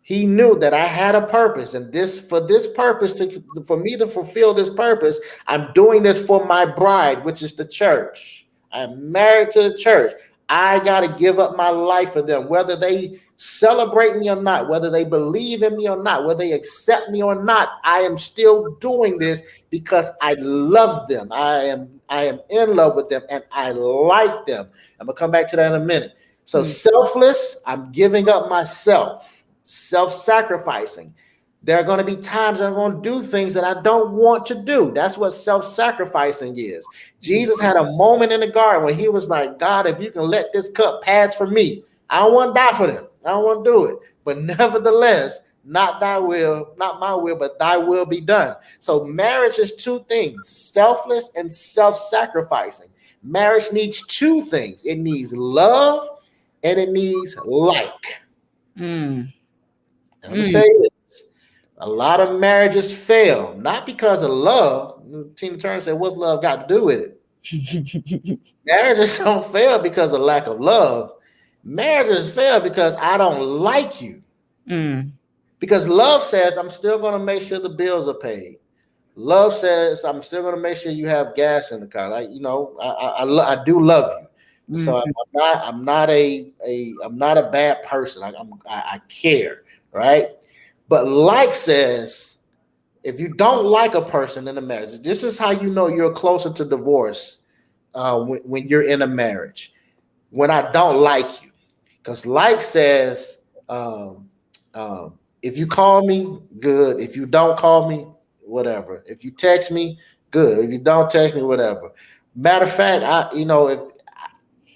He knew that I had a purpose, and this purpose, for me to fulfill this purpose, I'm doing this for my bride, which is the church. I'm married to the church. I got to give up my life for them, whether they celebrate me or not, whether they believe in me or not, whether they accept me or not. I am still doing this because I love them. I am in love with them, and I like them. I'm gonna come back to that in a minute. So selfless, I'm giving up myself, self-sacrificing. There are going to be times I'm going to do things that I don't want to do. That's what self-sacrificing is. Jesus had a moment in the garden where he was like, God, if you can let this cup pass for me, I don't want to die for them. I don't want to do it. But nevertheless, not thy will, not my will, but thy will be done. So marriage is two things, selfless and self-sacrificing. Marriage needs two things. It needs love and it needs like. And let me tell you this. A lot of marriages fail, not because of love. Tina Turner said, what's love got to do with it? Marriages don't fail because of lack of love. Marriages fail because I don't like you. Because love says, I'm still going to make sure the bills are paid. Love says, I'm still going to make sure you have gas in the car. Like, I do love you. So I'm not a bad person. I care, right? But like says, if you don't like a person in a marriage, this is how you know you're closer to divorce when you're in a marriage. When I don't like you, because like says, if you call me, good. If you don't call me, whatever. If you text me, good. If you don't text me, whatever. Matter of fact, if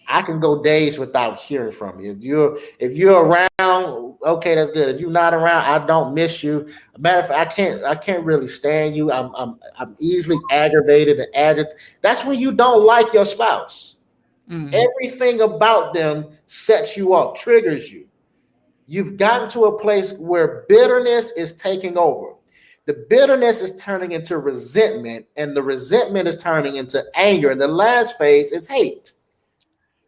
I can go days without hearing from you. If you're around, okay, that's good. If you're not around, I don't miss you. Matter of fact, I can't really stand you. I'm easily aggravated and agitated. That's when you don't like your spouse. Everything about them sets you off, triggers you. You've gotten to a place where bitterness is taking over. The bitterness is turning into resentment, and the resentment is turning into anger. And the last phase is hate.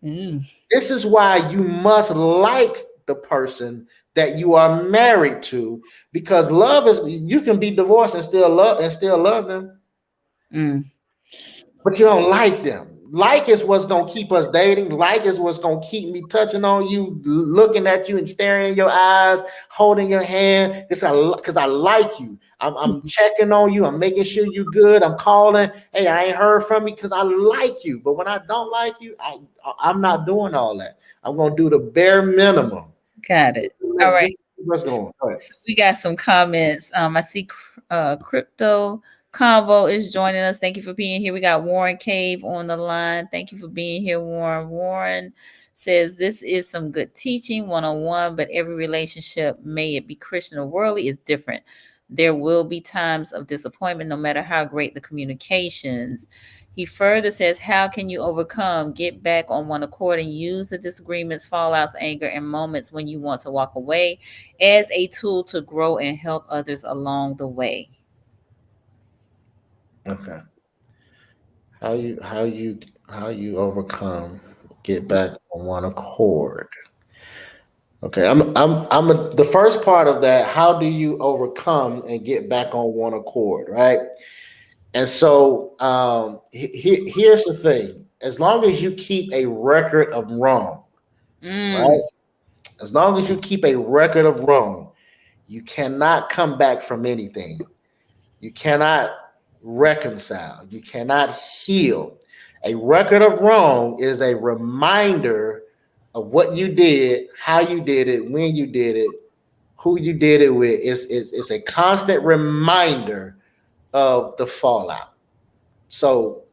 This is why you must like the person that you are married to, because love is, you can be divorced and still love them. But you don't like them. Like is what's going to keep us dating. Like is what's going to keep me touching on you, looking at you and staring in your eyes, holding your hand. Because I like you. I'm checking on you. I'm making sure you're good. I'm calling. Hey, I ain't heard from you because I like you. But when I don't like you, I'm not doing all that. I'm going to do the bare minimum. Got it. All right. What's going on? So we got some comments. I see Crypto Convo is joining us. Thank you for being here. We got Warren Cave on the line. Thank you for being here, Warren. Warren says this is some good teaching 101, but every relationship, may it be Christian or worldly, is different. There will be times of disappointment, no matter how great the communications. He further says, how can you overcome, get back on one accord, and use the disagreements, fallouts, anger, and moments when you want to walk away as a tool to grow and help others along the way? Okay. How you overcome, get back on one accord. Okay, the first part of that. How do you overcome and get back on one accord, right? And so here's the thing: as long as you keep a record of wrong, right? As long as you keep a record of wrong, you cannot come back from anything. You cannot reconcile. You cannot heal. A record of wrong is a reminder of what you did, how you did it, when you did it, who you did it with. It's a constant reminder of the fallout. So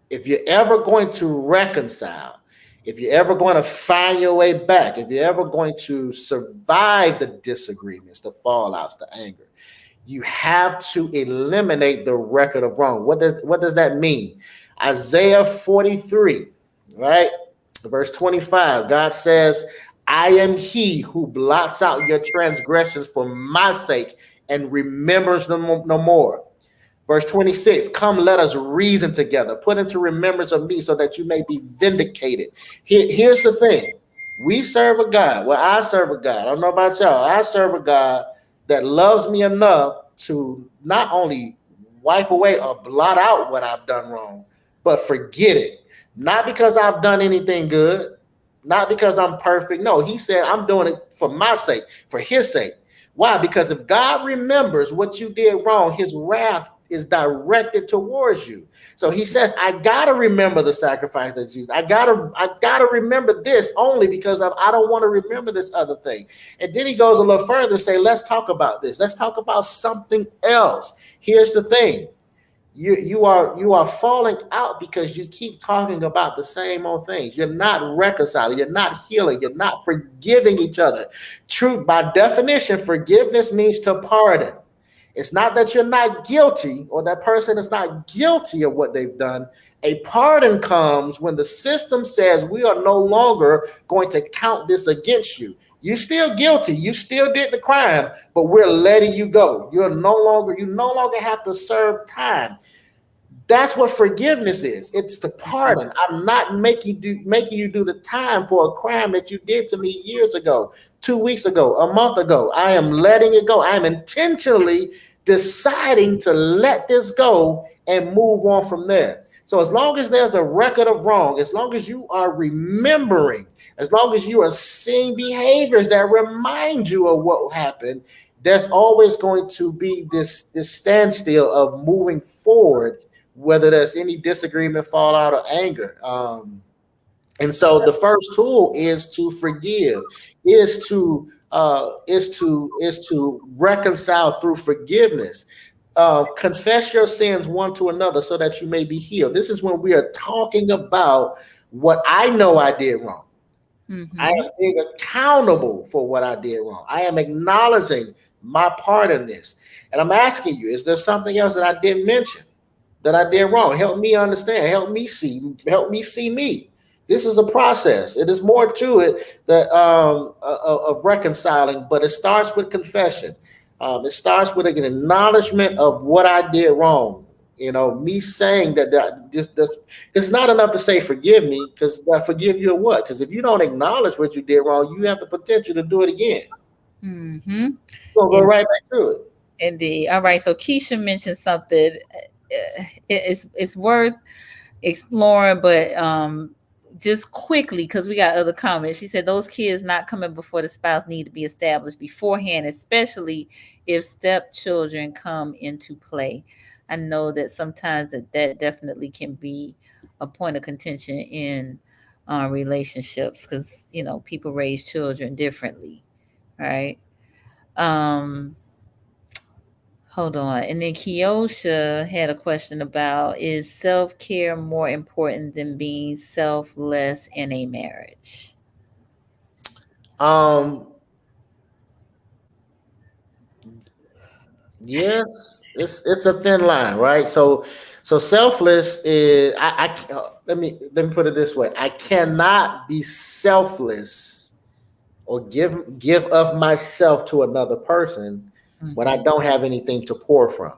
if you're ever going to reconcile, if you're ever going to find your way back, if you're ever going to survive the disagreements, the fallouts, the anger, you have to eliminate the record of wrong. What does that mean? Isaiah 43, right? Verse 25, God says, I am he who blots out your transgressions for my sake and remembers them no more. Verse 26, come, let us reason together. Put into remembrance of me so that you may be vindicated. Here's the thing. We serve a God. Well, I serve a God. I don't know about y'all. I serve a God that loves me enough to not only wipe away or blot out what I've done wrong, but forget it. Not because I've done anything good, not because I'm perfect. No, he said, I'm doing it for my sake, for his sake. Why? Because if God remembers what you did wrong, his wrath is directed towards you. So he says, I gotta remember the sacrifice of Jesus. I gotta remember this only because I don't want to remember this other thing. And then he goes a little further and say, let's talk about this. Let's talk about something else. Here's the thing. You are falling out because you keep talking about the same old things. You're not reconciling, you're not healing, you're not forgiving each other. True, by definition, forgiveness means to pardon. It's not that you're not guilty or that person is not guilty of what they've done. A pardon comes when the system says we are no longer going to count this against you. You're still guilty. You still did the crime, but we're letting you go. You no longer have to serve time. That's what forgiveness is. It's to pardon. I'm not making you do the time for a crime that you did to me years ago, 2 weeks ago, a month ago. I am letting it go. I am intentionally deciding to let this go and move on from there. So as long as there's a record of wrong, as long as you are remembering, as long as you are seeing behaviors that remind you of what happened, there's always going to be this standstill of moving forward, whether there's any disagreement, fallout, or anger. And so the first tool is to forgive, is to reconcile through forgiveness. Confess your sins one to another so that you may be healed. This is when we are talking about what I know I did wrong. Mm-hmm. I am being accountable for what I did wrong. I am acknowledging my part in this. And I'm asking you, is there something else that I didn't mention that I did wrong? Help me understand. Help me see me. This is a process. It is more to it that of reconciling, but it starts with confession. It starts with an acknowledgement of what I did wrong. You know, me saying that this it's not enough to say forgive me, because forgive you of what? Because if you don't acknowledge what you did wrong, you have the potential to do it again. Mm-hmm. We'll go right back to it. Indeed. All right. So Keisha mentioned something. It's worth exploring, but just quickly, because we got other comments. She said those kids not coming before the spouse need to be established beforehand, especially if stepchildren come into play. I know that sometimes that definitely can be a point of contention in relationships, because people raise children differently, right? Hold on. And then Kiosha had a question about, is self-care more important than being selfless in a marriage? Yes, it's a thin line, right? So selfless is let me put it this way. I cannot be selfless or give of myself to another person when I don't have anything to pour from.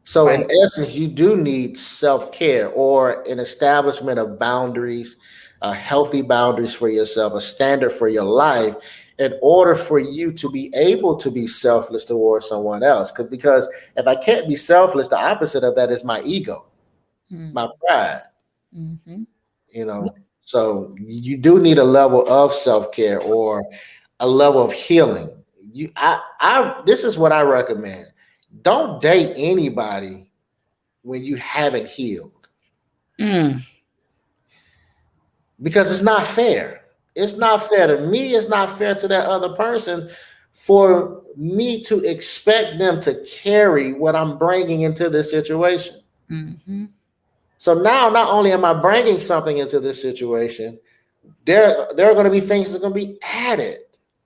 So right. In essence, you do need self-care or an establishment of boundaries, healthy boundaries for yourself, a standard for your life, in order for you to be able to be selfless towards someone else. Because if I can't be selfless, the opposite of that is my ego, my pride. Mm-hmm. So you do need a level of self-care or a level of healing. This is what I recommend. don't date anybody when you haven't healed, Mm, because it's not fair. It's not fair to me. It's not fair to that other person for me to expect them to carry what I'm bringing into this situation. mhm, So now, not only am I bringing something into this situation, there are going to be things that are going to be added.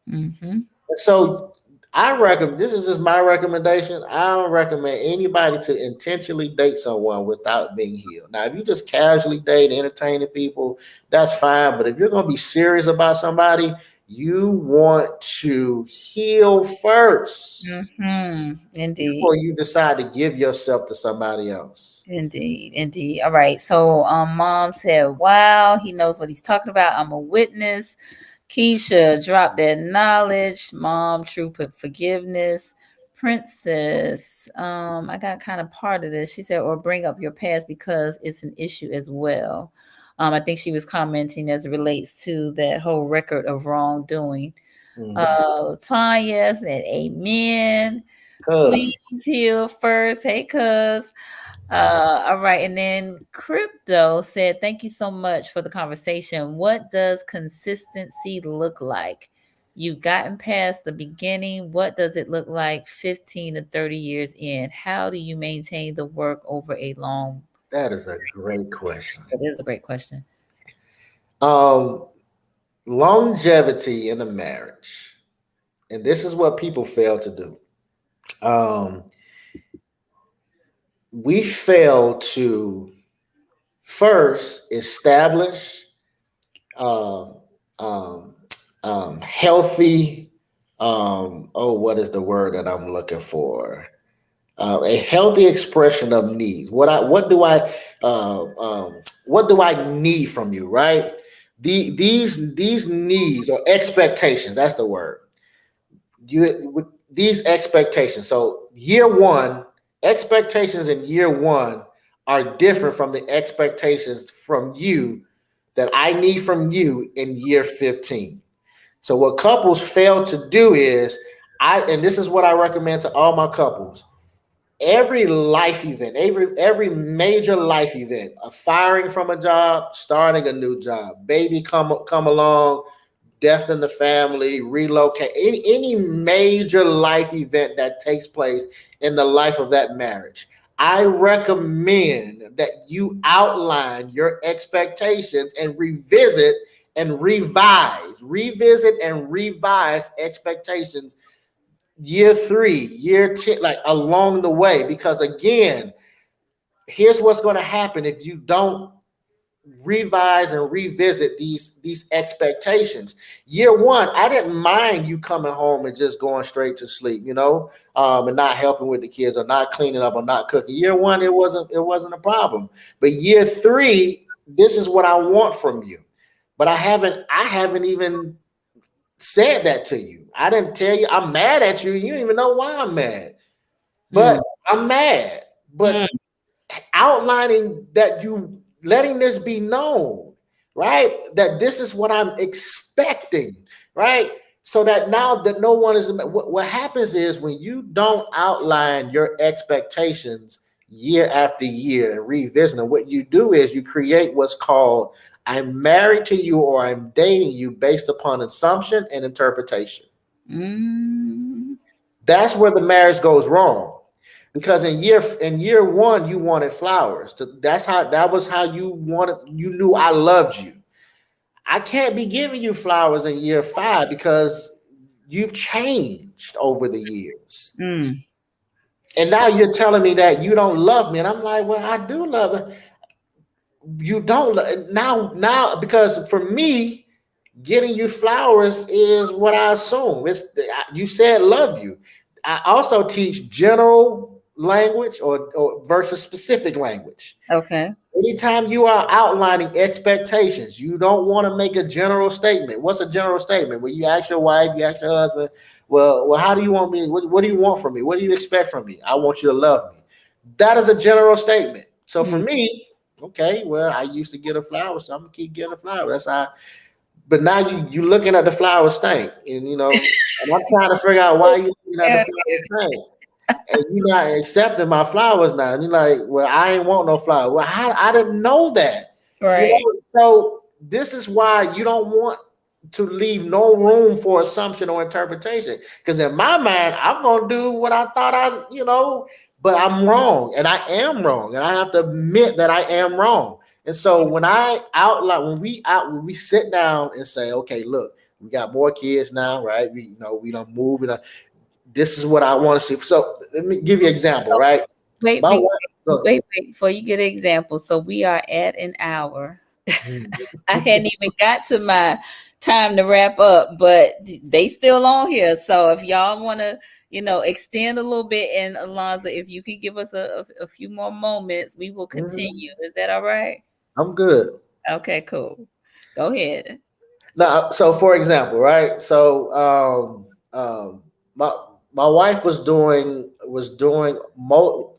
mhm. So I recommend, this is just my recommendation. I don't recommend anybody to intentionally date someone without being healed. Now, if you just casually date, entertaining people, that's fine. But if you're going to be serious about somebody, you want to heal first Indeed. before you decide to give yourself to somebody else. Indeed, indeed. All right. So mom said, wow, he knows what he's talking about. I'm a witness. Keisha, drop that knowledge. Mom, true forgiveness. Princess, I got kind of part of this. She said, or bring up your past because it's an issue as well. I think she was commenting as it relates to that whole record of wrongdoing. Mhm. Tanya said, amen. Queen Cuz Teal first. Hey, cuz. All right. And then Crypto said, thank you so much for the conversation. What does consistency look like? You've gotten past the beginning. What does it look like 15 to 30 years in? How do you maintain the work over a long? that is a great question. That is a great question. Um, Longevity in a marriage, and this is what people fail to do. Um, we fail to first establish um, um, healthy. What is the word that I'm looking for? A healthy expression of needs. What do I need from you? Right? These needs or expectations. That's the word. These expectations. So year one, expectations in year one are different from the expectations from you that I need from you in year 15. So what couples fail to do is and this is what I recommend to all my couples. Every life event, every major life event, a firing from a job, starting a new job, baby come along, death in the family, relocate, any major life event that takes place in the life of that marriage. I recommend that you outline your expectations and revisit and revise expectations year 3, year 10, like along the way. Because again, here's what's going to happen if you don't revise and revisit these expectations. Year one, I didn't mind you coming home and just going straight to sleep, and not helping with the kids or not cleaning up or not cooking. Year one, it wasn't a problem. But year 3, this is what I want from you. But I haven't even said that to you. I didn't tell you I'm mad at you. You don't even know why I'm mad. But I'm mad. But outlining that, you letting this be known, right? That this is what I'm expecting, right? So that now that no one is, what happens is when you don't outline your expectations year after year and revisit them, what you do is you create what's called I'm married to you or I'm dating you based upon assumption and interpretation. Mm, That's where the marriage goes wrong. Because in year one, you wanted flowers. That was how you knew I loved you. I can't be giving you flowers in year 5 because you've changed over the years. mm, And now you're telling me that you don't love me. And I'm like, well, I do love it. You don't now because for me, getting you flowers is what I assume. You said love you. I also teach general language or versus specific language. okay. Anytime you are outlining expectations, you don't want to make a general statement. What's a general statement? When you ask your wife, you ask your husband, well, how do you want me? What do you want from me? What do you expect from me? I want you to love me. That is a general statement. So for Mm. me, okay, well, I used to get a flower, so I'm gonna keep getting a flower. That's how. But now you looking at the flower stink, and I'm trying to figure out why you looking at the flower stink. and you're not accepting my flowers now. And you're like, well, I ain't want no flower. Well, I didn't know that. You Right. know, so this is why you don't want to leave no room for assumption or interpretation. Because in my mind, I'm gonna do what I thought but I'm wrong, and I am wrong, and I have to admit that I am wrong. And so when we sit down and say, okay, look, we got more kids now, right? We don't move, this is what I want to see. So let me give you an example, right? Wait, My wait, wife, look, wait, before you get an example. So we are at an hour. mhm, I hadn't even got to my time to wrap up, but they still on here. So if y'all want to, extend a little bit, and Elonza, if you could give us a few more moments, we will mhm, continue. Is that all right? I'm good. Okay, cool. Go ahead. Now, so for example, right? So my wife was doing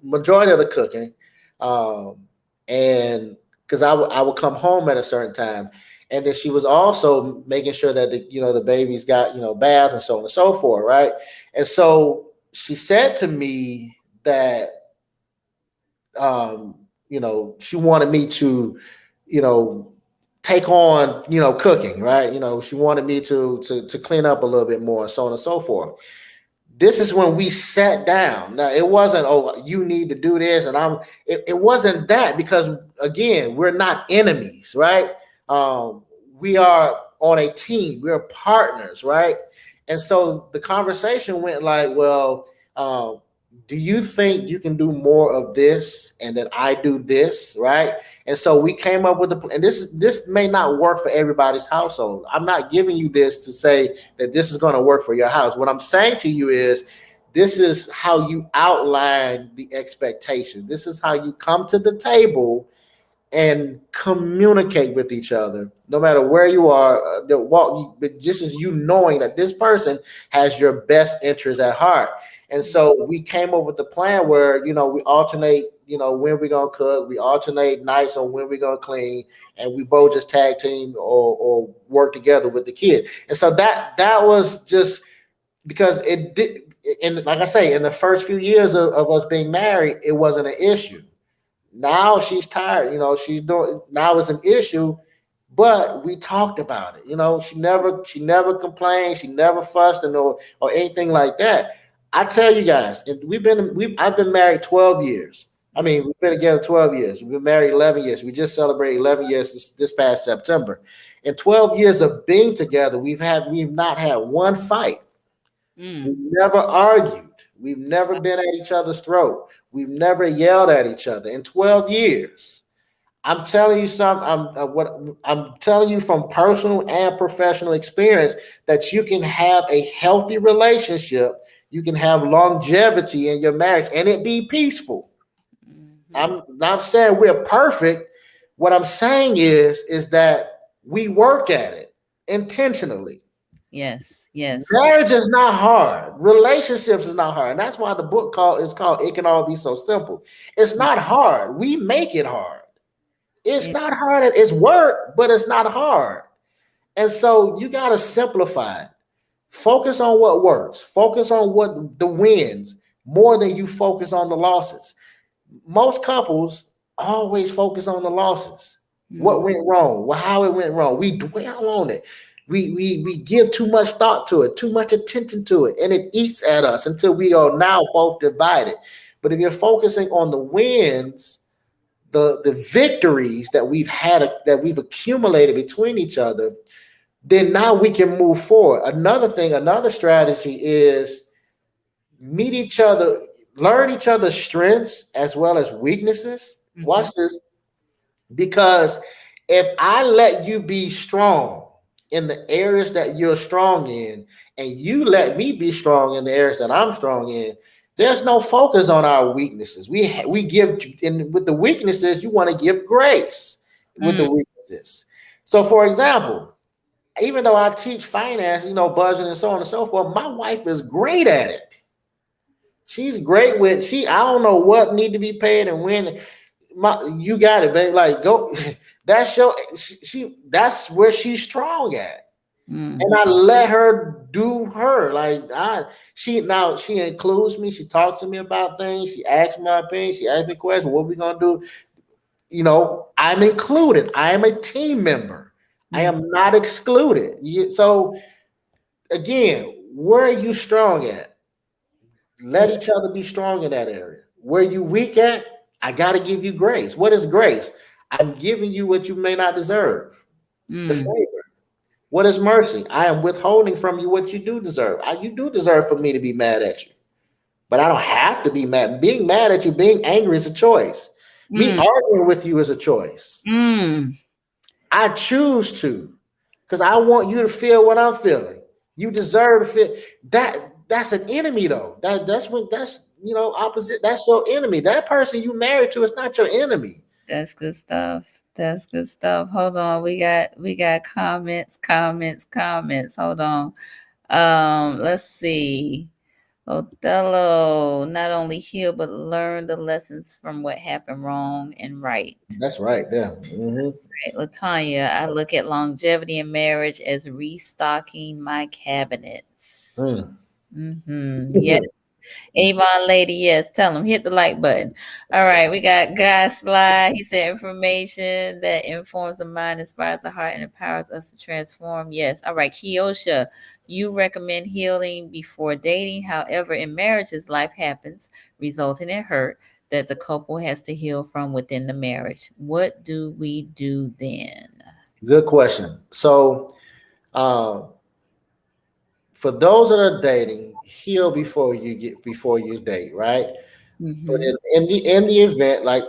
majority of the cooking, um, and because I would come home at a certain time, and then she was also making sure that the babies got bath and so on and so forth, right? And so she said to me that she wanted me to, you know, take on, cooking, right? She wanted me to clean up a little bit more, so on and so forth. This is when we sat down. Now it wasn't, oh, you need to do this, and it wasn't that, because again, we're not enemies, right? We are on a team, we're partners, right? And so the conversation went like, well, do you think you can do more of this and that I do this, right? And so we came up with and this may not work for everybody's household. I'm not giving you this to say that this is going to work for your house. What I'm saying to you is, this is how you outline the expectation. This is how you come to the table and communicate with each other, no matter where you are. But just as you knowing that this person has your best interest at heart. And so we came up with the plan where we alternate, when we're gonna cook, we alternate nights on when we're gonna clean, and we both just tag team or work together with the kid. And so that was just because it did. And like I say, in the first few years of us being married, it wasn't an issue. Now she's tired. She's doing, now it's an issue, but we talked about it. She never complained. She never fussed or anything like that. I tell you guys, and I've been married 12 years. I mean, we've been together 12 years. We've been married 11 years. We just celebrated 11 years this past September. In 12 years of being together, we've not had one fight. We've Mm. never argued. We've never been at each other's throat. We've never yelled at each other in 12 years. I'm telling you something. I'm telling you from personal and professional experience that you can have a healthy relationship. You can have longevity in your marriage and it be peaceful. Mhm. I'm not saying we're perfect. What I'm saying is that we work at it intentionally. Yes, yes. Marriage is not hard. Relationships is not hard. And that's why the book is called It Can All Be So Simple. It's Mm. not hard. We make it hard. It's Yeah. not hard. It's work, but it's not hard. And so you got to simplify it. Focus on what works. Focus on what the wins more than you focus on the losses. Most couples always focus on the losses. What Mm. went wrong? Well, how it went wrong. We dwell on it. We give too much thought to it, too much attention to it, and it eats at us until we are now both divided. But if you're focusing on the wins, the victories that we've had, that we've accumulated between each other, then now we can move forward. Another strategy is meet each other, learn each other's strengths as well as weaknesses. Watch Mhm. this. Because if I let you be strong in the areas that you're strong in, and you let me be strong in the areas that I'm strong in, there's no focus on our weaknesses. We give, and with the weaknesses, you want to give grace with Mm. the weaknesses. So, for example, even though I teach finance, budgeting and so on and so forth, my wife is great at it. She's great with I don't know what need to be paid and when. You got it, babe. Like, go. That's your. That's where she's strong at. Mm, And I let her do her. She includes me. She talks to me about things. She asks my opinion. She asks me questions. What we gonna do? I'm included. I am a team member. I mm, am not excluded. So again, where are you strong at? mm, Let each other be strong in that area. Where you weak at, I got to give you grace. What is grace? I'm giving you what you may not deserve. The mm. favor. What is mercy? I am withholding from you what you do deserve. You do deserve for me to be mad at you, but I don't have to be mad. Being mad at you, being angry is a choice. Me Mm, arguing with you is a choice. mm. I choose to, because I want you to feel what I'm feeling. You deserve to feel that. That's an enemy, though. That's opposite. That's your enemy. That person you married to is not your enemy. That's good stuff. That's good stuff. Hold on. We got comments, comments, comments. Hold on. Let's see. Othello, not only heal but learn the lessons from what happened wrong and right. That's right there. Hmm. Right. Latanya, I look at longevity in marriage as restocking my cabinets. Mm. Mm-hmm. Yeah. Avon lady, yes, tell him hit the like button. All right, we got Guy Sly. He said information that informs the mind, inspires the heart, and empowers us to transform. Yes. All right, Kiosha, you recommend healing before dating. However, in marriages, life happens, resulting in hurt that the couple has to heal from within the marriage. What do we do then? Good question. So, uh, for those that are dating, heal before you date, right? But Mm-hmm. in the event, like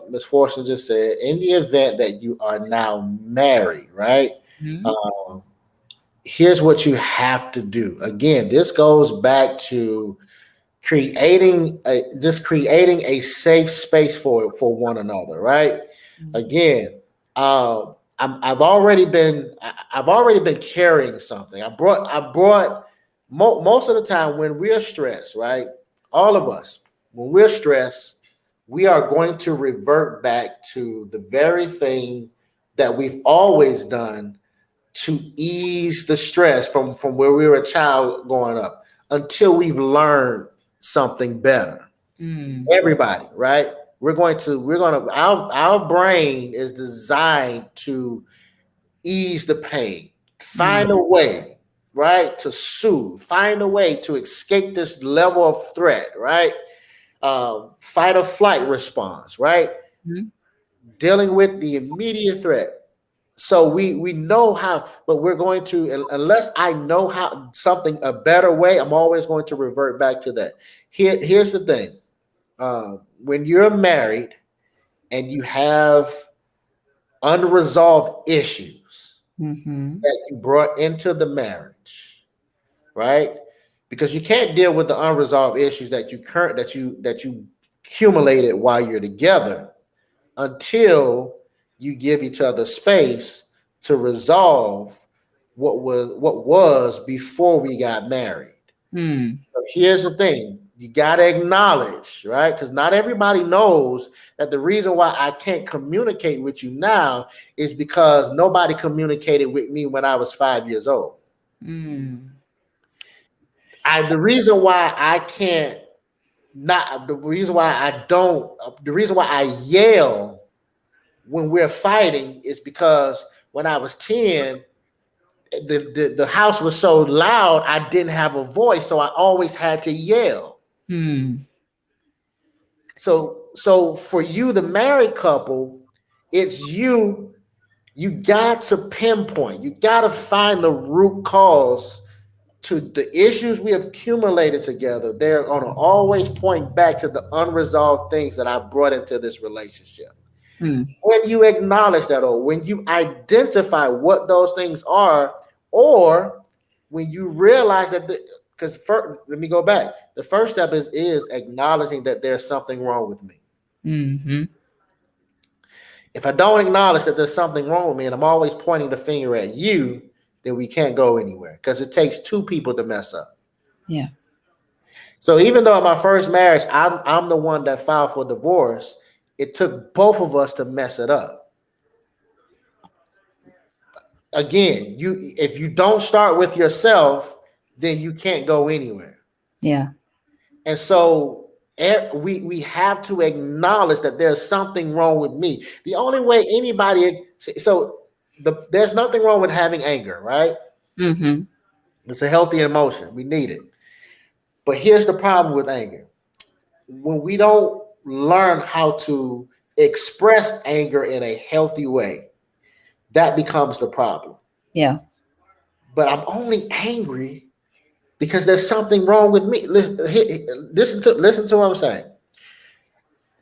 Ms. Fortune just said, in the event that you are now married, right? Mm-hmm. Um, Here's what you have to do. Again, this goes back to creating a safe space for one another, right? Again, I've already been carrying something. I brought most of the time when we're stressed, right? All of us, when we're stressed, we are going to revert back to the very thing that we've always done to ease the stress from where we were a child growing up until we've learned something better. Mm-hmm. Everybody, right? Our brain is designed to ease the pain, Mm-hmm. find a way, right, to soothe, find a way to escape this level of threat, right? Fight or flight response, right? Dealing with the immediate threat. So we know how, but we're going to, unless I know how something a better way, I'm always going to revert back to that. Here's the thing: when you're married and you have unresolved issues Mm-hmm. that you brought into the marriage, right? Because you can't deal with the unresolved issues that you accumulated while you're together until you give each other space to resolve what was before we got married. Mm-hmm. So here's the thing. You got to acknowledge, right? Because not everybody knows that the reason why I can't communicate with you now is because nobody communicated with me when I was 5 years old. Mm-hmm. The reason why I can't not the reason why I don't the reason why I yell when we're fighting is because when I was 10, the house was so loud I didn't have a voice, so I always had to yell. Mm-hmm. So for you, the married couple, it's you got to pinpoint, you got to find the root cause to the issues we have accumulated together. They're going to always point back to the unresolved things that I brought into this relationship. When you acknowledge that, or when you identify what those things are, or when you realize that because let me go back. The first step is acknowledging that there's something wrong with me. Mm-hmm. If I don't acknowledge that there's something wrong with me and I'm always pointing the finger at you, then we can't go anywhere because it takes two people to mess up. Yeah. So even though in my first marriage, I'm the one that filed for divorce, it took both of us to mess it up. again, if you don't start with yourself, then you can't go anywhere. Yeah. And so we have to acknowledge that there's something wrong with me. The only way anybody there's nothing wrong with having anger, right? Mm-hmm. It's a healthy emotion. We need it. But here's the problem with anger. When we don't learn how to express anger in a healthy way, that becomes the problem. Yeah. But I'm only angry because there's something wrong with me. Listen to what I'm saying.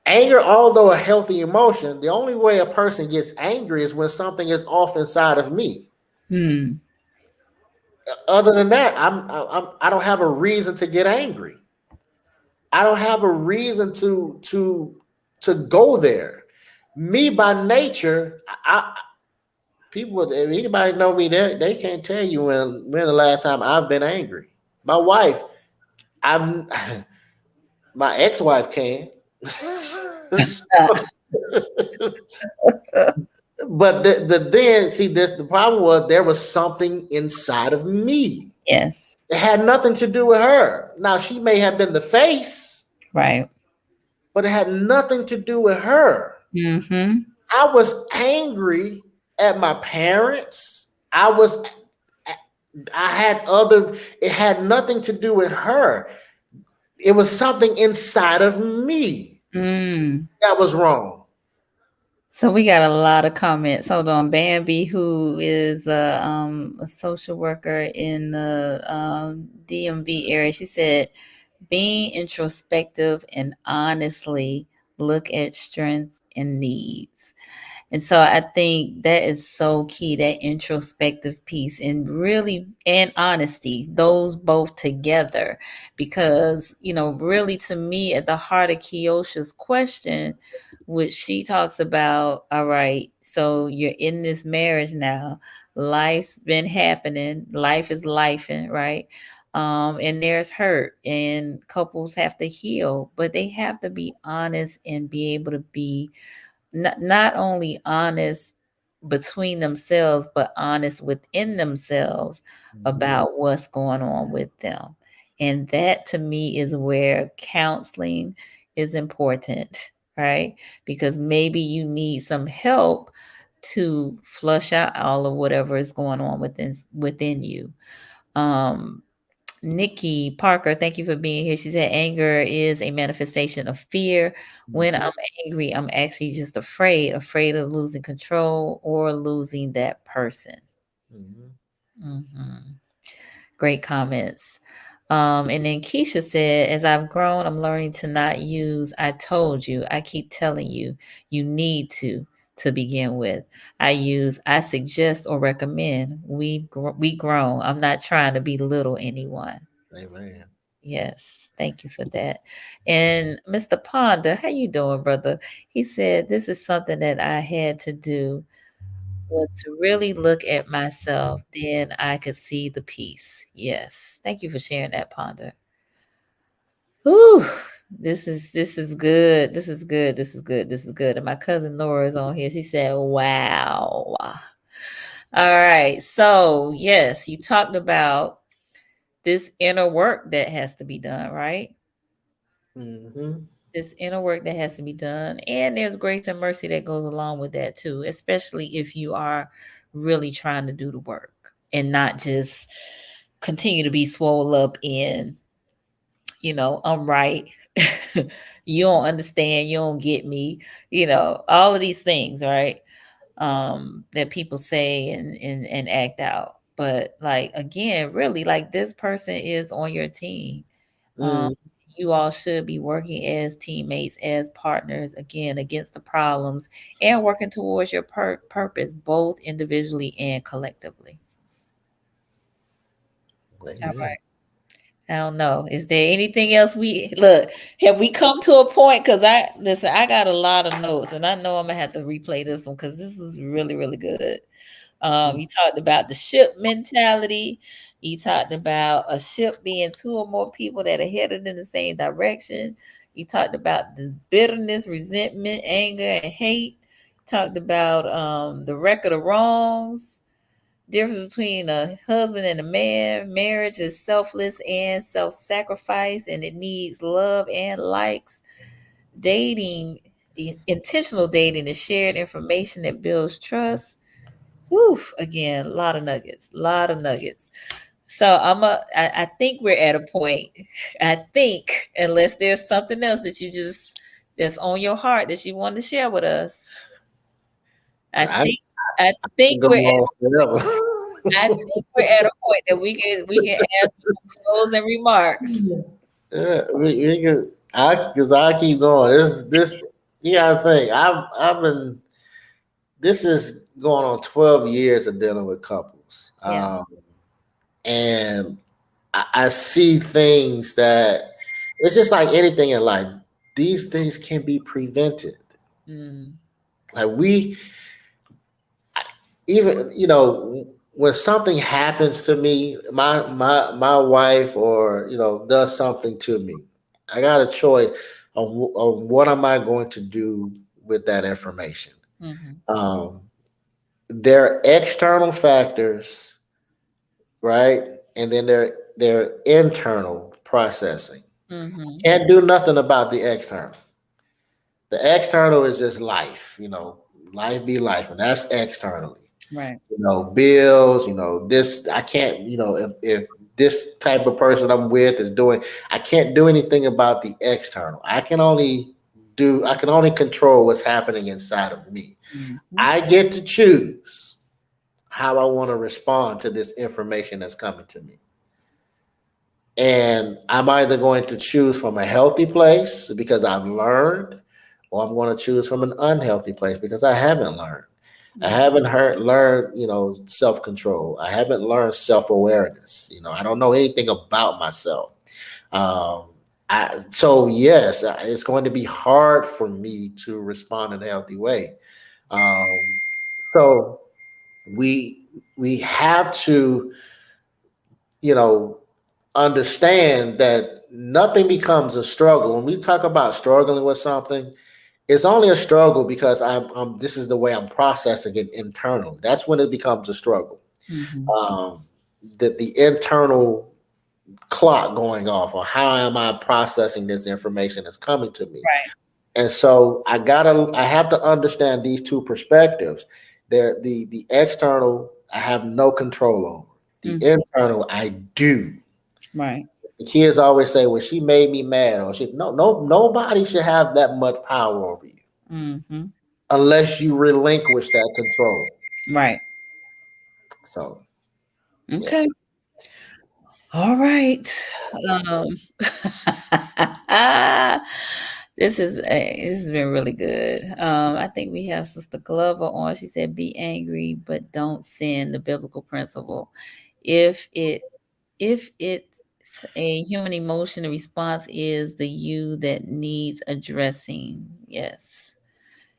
Anger, although a healthy emotion, the only way a person gets angry is when something is off inside of me. Mm. Other than that, I don't have a reason to get angry. I don't have a reason to go there. Me by nature, people, if anybody know me, they can't tell you when the last time I've been angry. My wife, I'm my ex-wife can. But then see this the problem was there was something inside of me. Yes. It had nothing to do with her. Now she may have been the face, Right. but it had nothing to do with her. Mm-hmm. I was angry at my parents. I had other, it had nothing to do with her. It was something inside of me Mm. that was wrong. So we got a lot of comments. Hold on. Bambi, who is a social worker in the DMV area, she said, being introspective and honestly look at strengths and needs. And so I think that is so key, that introspective piece and really and honesty, those both together. Because, really to me at the heart of Kiosha's question, which she talks about, all right, so you're in this marriage now, life's been happening, life is lifing, right? And there's hurt and couples have to heal, but they have to be honest and be able to be not only honest between themselves, but honest within themselves Mhm. about what's going on with them. And that to me is where counseling is important, right? Because maybe you need some help to flush out all of whatever is going on within you. Um, Nikki Parker, thank you for being here. She said anger is a manifestation of fear. When Mhm. I'm angry, I'm actually just afraid of losing control or losing that person. Mhm. Mhm. Great comments. And then Keisha said, as I've grown, I'm learning to not use I told you. I keep telling you, you need to begin with. I use I suggest or recommend. We grown. I'm not trying to belittle anyone. Amen. Yes, thank you for that. And Mr. Ponder, how you doing, brother? He said this is something that I had to do was to really look at myself, then I could see the peace. Yes. Thank you for sharing that, Ponder. Whew. This is good. This is good. This is good. This is good. And my cousin Nora is on here. She said, wow. All right. So yes, you talked about this inner work that has to be done, right? Mhm. This inner work that has to be done. And there's grace and mercy that goes along with that too, especially if you are really trying to do the work and not just continue to be swole up in, I'm right. You don't understand, you don't get me, all of these things, right? That people say and act out. But like again, really like this person is on your team. Um, Mhm. you all should be working as teammates, as partners, again, against the problems and working towards your purpose, both individually and collectively. All Amen. right. I don't know. Is there anything else we look? Have we come to a point? Because I got a lot of notes, and I know I'm gonna have to replay this one because this is really, really good. You talked about the ship mentality. You talked about a ship being two or more people that are headed in the same direction. You talked about the bitterness, resentment, anger, and hate. Talked about the record of wrongs, difference between a husband and a man. Marriage is selfless and self-sacrifice, and it needs love and likes. Dating, intentional dating is shared information that builds trust. Whew, again, a lot of nuggets, a lot of nuggets. So I think we're at a point. I think, unless there's something else that you just that's on your heart that you want to share with us. I I think I think can go we're at on forever. I think we're at a point that we can ask for some closing remarks. Yeah, we can. Because I keep going. This. You gotta think. I've been. This is going on 12 years of dealing with couples, Yeah. and I see things that it's just like anything in life. These things can be prevented. Mm, Like we even when something happens to me, my wife or does something to me, I got a choice on what am I going to do with that information. mhm, Um, there are external factors, right, and then there are internal processing. mhm. Can't do nothing about the external. The external is just life, life be life, and that's externally. Right. Bills, this I can't, if this type of person I'm with is doing, I can't do anything about the external. I can only control what's happening inside of me. Mhm. I get to choose how I want to respond to this information that's coming to me. And I'm either going to choose from a healthy place because I've learned, or I'm going to choose from an unhealthy place because I haven't learned. I Yeah. haven't learned, self control. I haven't learned self awareness. I don't know anything about myself. Um, so yes, it's going to be hard for me to respond in a healthy way. Um, so we we have to, you know, understand that nothing becomes a struggle. When we talk about struggling with something, it's only a struggle because this is the way I'm processing it internally. That's when it becomes a struggle. Mhm. Um, the internal clock going off, or how am I processing this information that's coming to me? Right. And so I have to understand these two perspectives. The external I have no control over. The Mm, internal I do. right. The kids always say, "Well, she made me mad," or "She no nobody should have that much power over you Mhm. unless you relinquish that control." Right. So yeah. Okay. All right. Um, this has been really good. I think we have Sister Glover on. She said, "Be angry, but don't sin." The biblical principle. If it if it's a human emotion, the response is the you that needs addressing. Yes.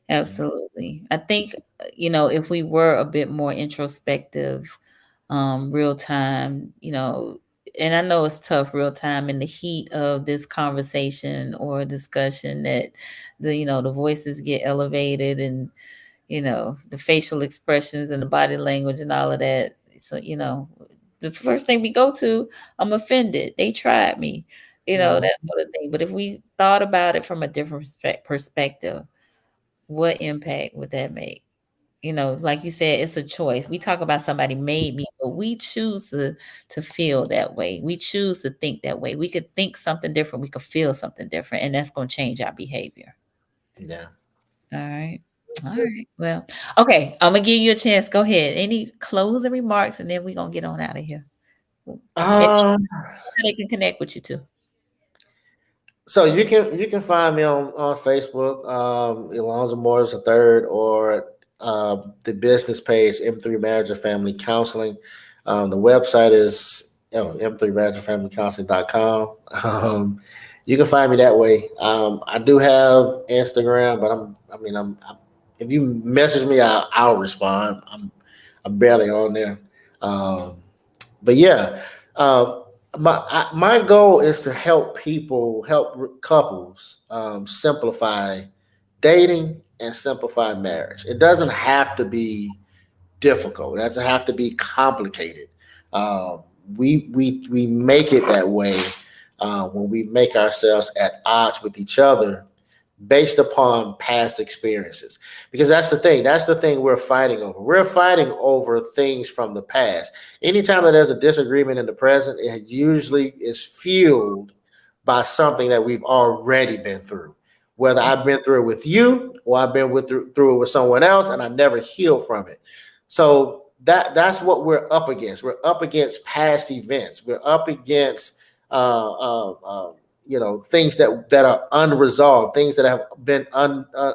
Absolutely. I think, if we were a bit more introspective, real time, and I know it's tough real time in the heat of this conversation or discussion that the voices get elevated and, the facial expressions and the body language and all of that. So, the first thing we go to, I'm offended. They tried me, that Mhm. sort of thing. But if we thought about it from a different perspective, what impact would that make? Like you said, it's a choice. We talk about somebody made me, but we choose to feel that way. We choose to think that way. We could think something different. We could feel something different, and that's going to change our behavior. Yeah. All right. All right. Well, okay. I'm gonna give you a chance. Go ahead. Any closing remarks, and then we're gonna get on out of here. And Um, they can connect with you too. so you can find me on Facebook, Elonza Morris III, or the business page M3 Manager Family Counseling. The website is M3 Manager Family Counseling.com. You can find me that way. I do have Instagram, but if you message me, I'll respond. I'm barely on there. Um, but yeah, my goal is to help couples simplify dating and simplify marriage. It doesn't have to be difficult. It doesn't have to be complicated. Uh, we make it that way when we make ourselves at odds with each other based upon past experiences. Because that's the thing we're fighting over. We're fighting over things from the past. Anytime that there's a disagreement in the present, it usually is fueled by something that we've already been through. Whether I've been through it with you or I've been through it with someone else and I never healed from it. So that's what we're up against. We're up against past events. We're up against things that are unresolved, things that have been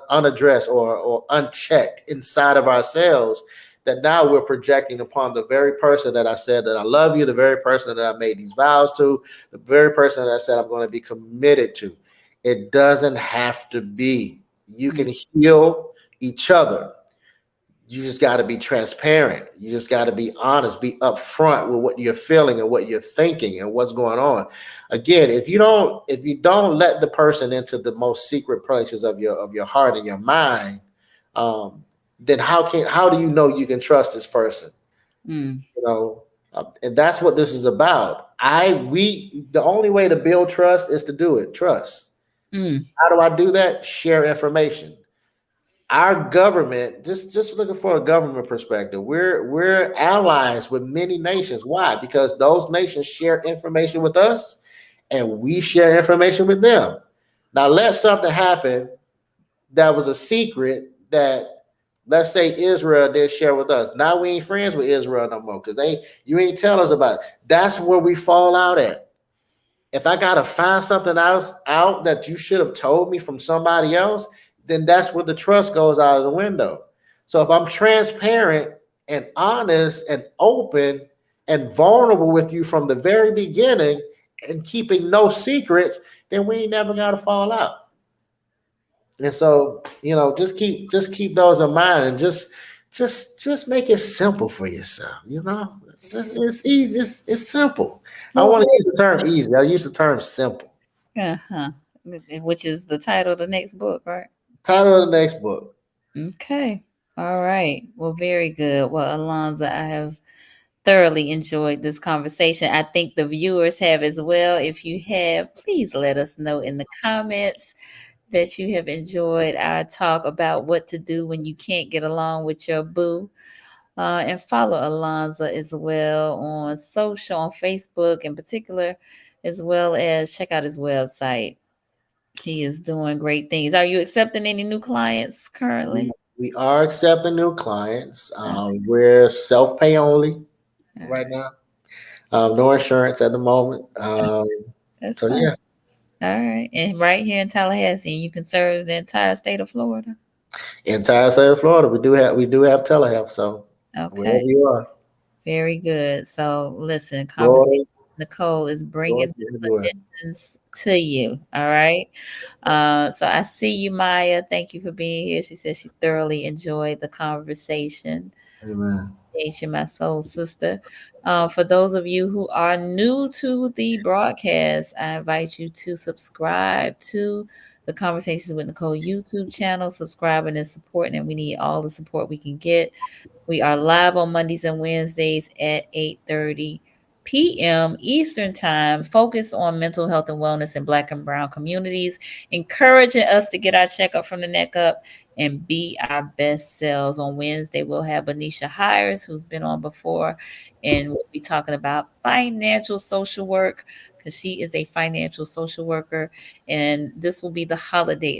unaddressed or unchecked inside of ourselves, that now we're projecting upon the very person that I said that I love you, the very person that I made these vows to, the very person that I said I'm going to be committed to. It doesn't have to be. You can heal each other. You just got to be transparent. You just got to be honest, be upfront with what you're feeling and what you're thinking and what's going on. Again, if you don't let the person into the most secret places of your heart and your mind, then how do you know you can trust this person? Mm. And that's what this is about. The only way to build trust is to do it. Trust. Mm. How do I do that? Share information. Our government, just looking for a government perspective, we're allies with many nations. Why? Because those nations share information with us and we share information with them. Now let something happen that was a secret that, let's say, Israel did share with us. Now we ain't friends with Israel no more because you ain't tell us about it. That's where we fall out at. If I gotta find something else out that you should have told me from somebody else, then that's where the trust goes out of the window. So if I'm transparent and honest and open and vulnerable with you from the very beginning and keeping no secrets, then we ain't never gotta fall out. And so, just keep those in mind and just make it simple for yourself. It's easy. It's simple. I don't Well, want to use the term easy. I use the term simple. uh-huh. Which is the title of the next book, right? Title of the next book. Okay. All right. Well, very good. Well, Alonza, I have thoroughly enjoyed this conversation. I think the viewers have as well. If you have, please let us know in the comments that you have enjoyed our talk about what to do when you can't get along with your boo. And follow Alonza as well on social, on Facebook in particular, as well as check out his website. He is doing great things. Are you accepting any new clients We, currently? we are accepting new clients. Uh, We're self pay only all right right. now. No insurance at the moment. That's So fine. yeah, All right. And right here in Tallahassee, you can serve the entire state of Florida. entire state of Florida, we do have telehealth. So Okay. wherever you are, Very good. So listen, Florida, conversation with Nicole is bringing Georgia, the everywhere. additions to you. All right. So I see you, Maya. Thank you for being here. She said she thoroughly enjoyed the conversation. Amen. Appreciate my soul sister. For those of you who are new to the broadcast, I invite you to subscribe to the Conversations with Nicole YouTube channel. Subscribing and supporting, and we need all the support we can get. We are live on Mondays and Wednesdays at 8:30 p.m. Eastern Time, focused on mental health and wellness in Black and Brown communities, encouraging us to get our checkup from the neck up and be our best selves. On Wednesday, we'll have Anisha Hires, who's been on before, and we'll be talking about financial social work because she is a financial social worker. And this will be the holiday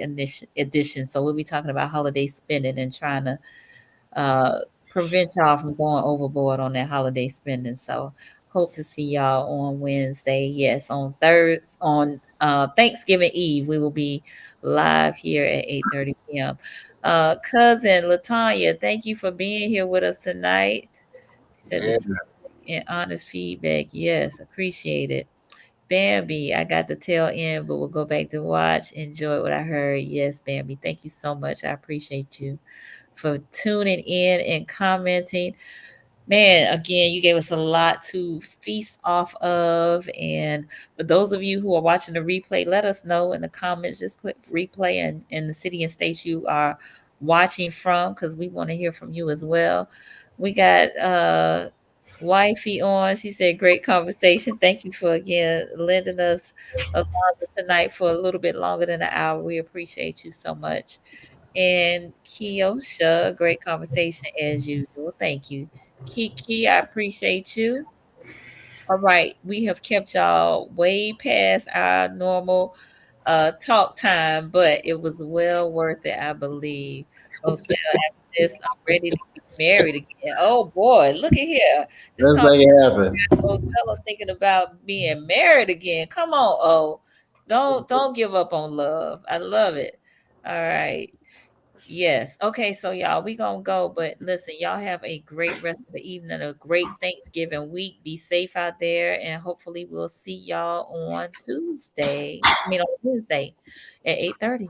edition. So we'll be talking about holiday spending and trying to uh, prevent y'all from going overboard on that holiday spending. So hope to see y'all on Wednesday. Yes, on Thanksgiving Eve, we will be live here at 8:30 p.m. Cousin Latanya, thank you for being here with us tonight. She said the Amen. topic and honest feedback. Yes, appreciate it. Bambi, I got the tail end, but we'll go back to watch. Enjoy what I heard. Yes, Bambi. Thank you so much. I appreciate you for tuning in and commenting. Man, again, you gave us a lot to feast off of. And for those of you who are watching the replay, let us know in the comments. Just put replay and the city and state you are watching from because we want to hear from you as well. We got wifey on. She said, great conversation. Thank you for again lending us Elonza tonight for a little bit longer than an hour. We appreciate you so much. And Kiosha, great conversation as usual. Thank you. Kiki, I appreciate you. All right, we have kept y'all way past our normal talk time, but it was well worth it, I believe. Okay, after this, I'm ready to get married again. Oh boy, look at here. This Let's make conversation it happen. hotel thinking about being married again. Come on, oh. Don't give up on love. I love it. All right. Yes. Okay, so y'all, we gonna go, but listen, y'all have a great rest of the evening, a great Thanksgiving week. Be safe out there, and hopefully we'll see y'all on Tuesday. I mean on Wednesday at 8:30.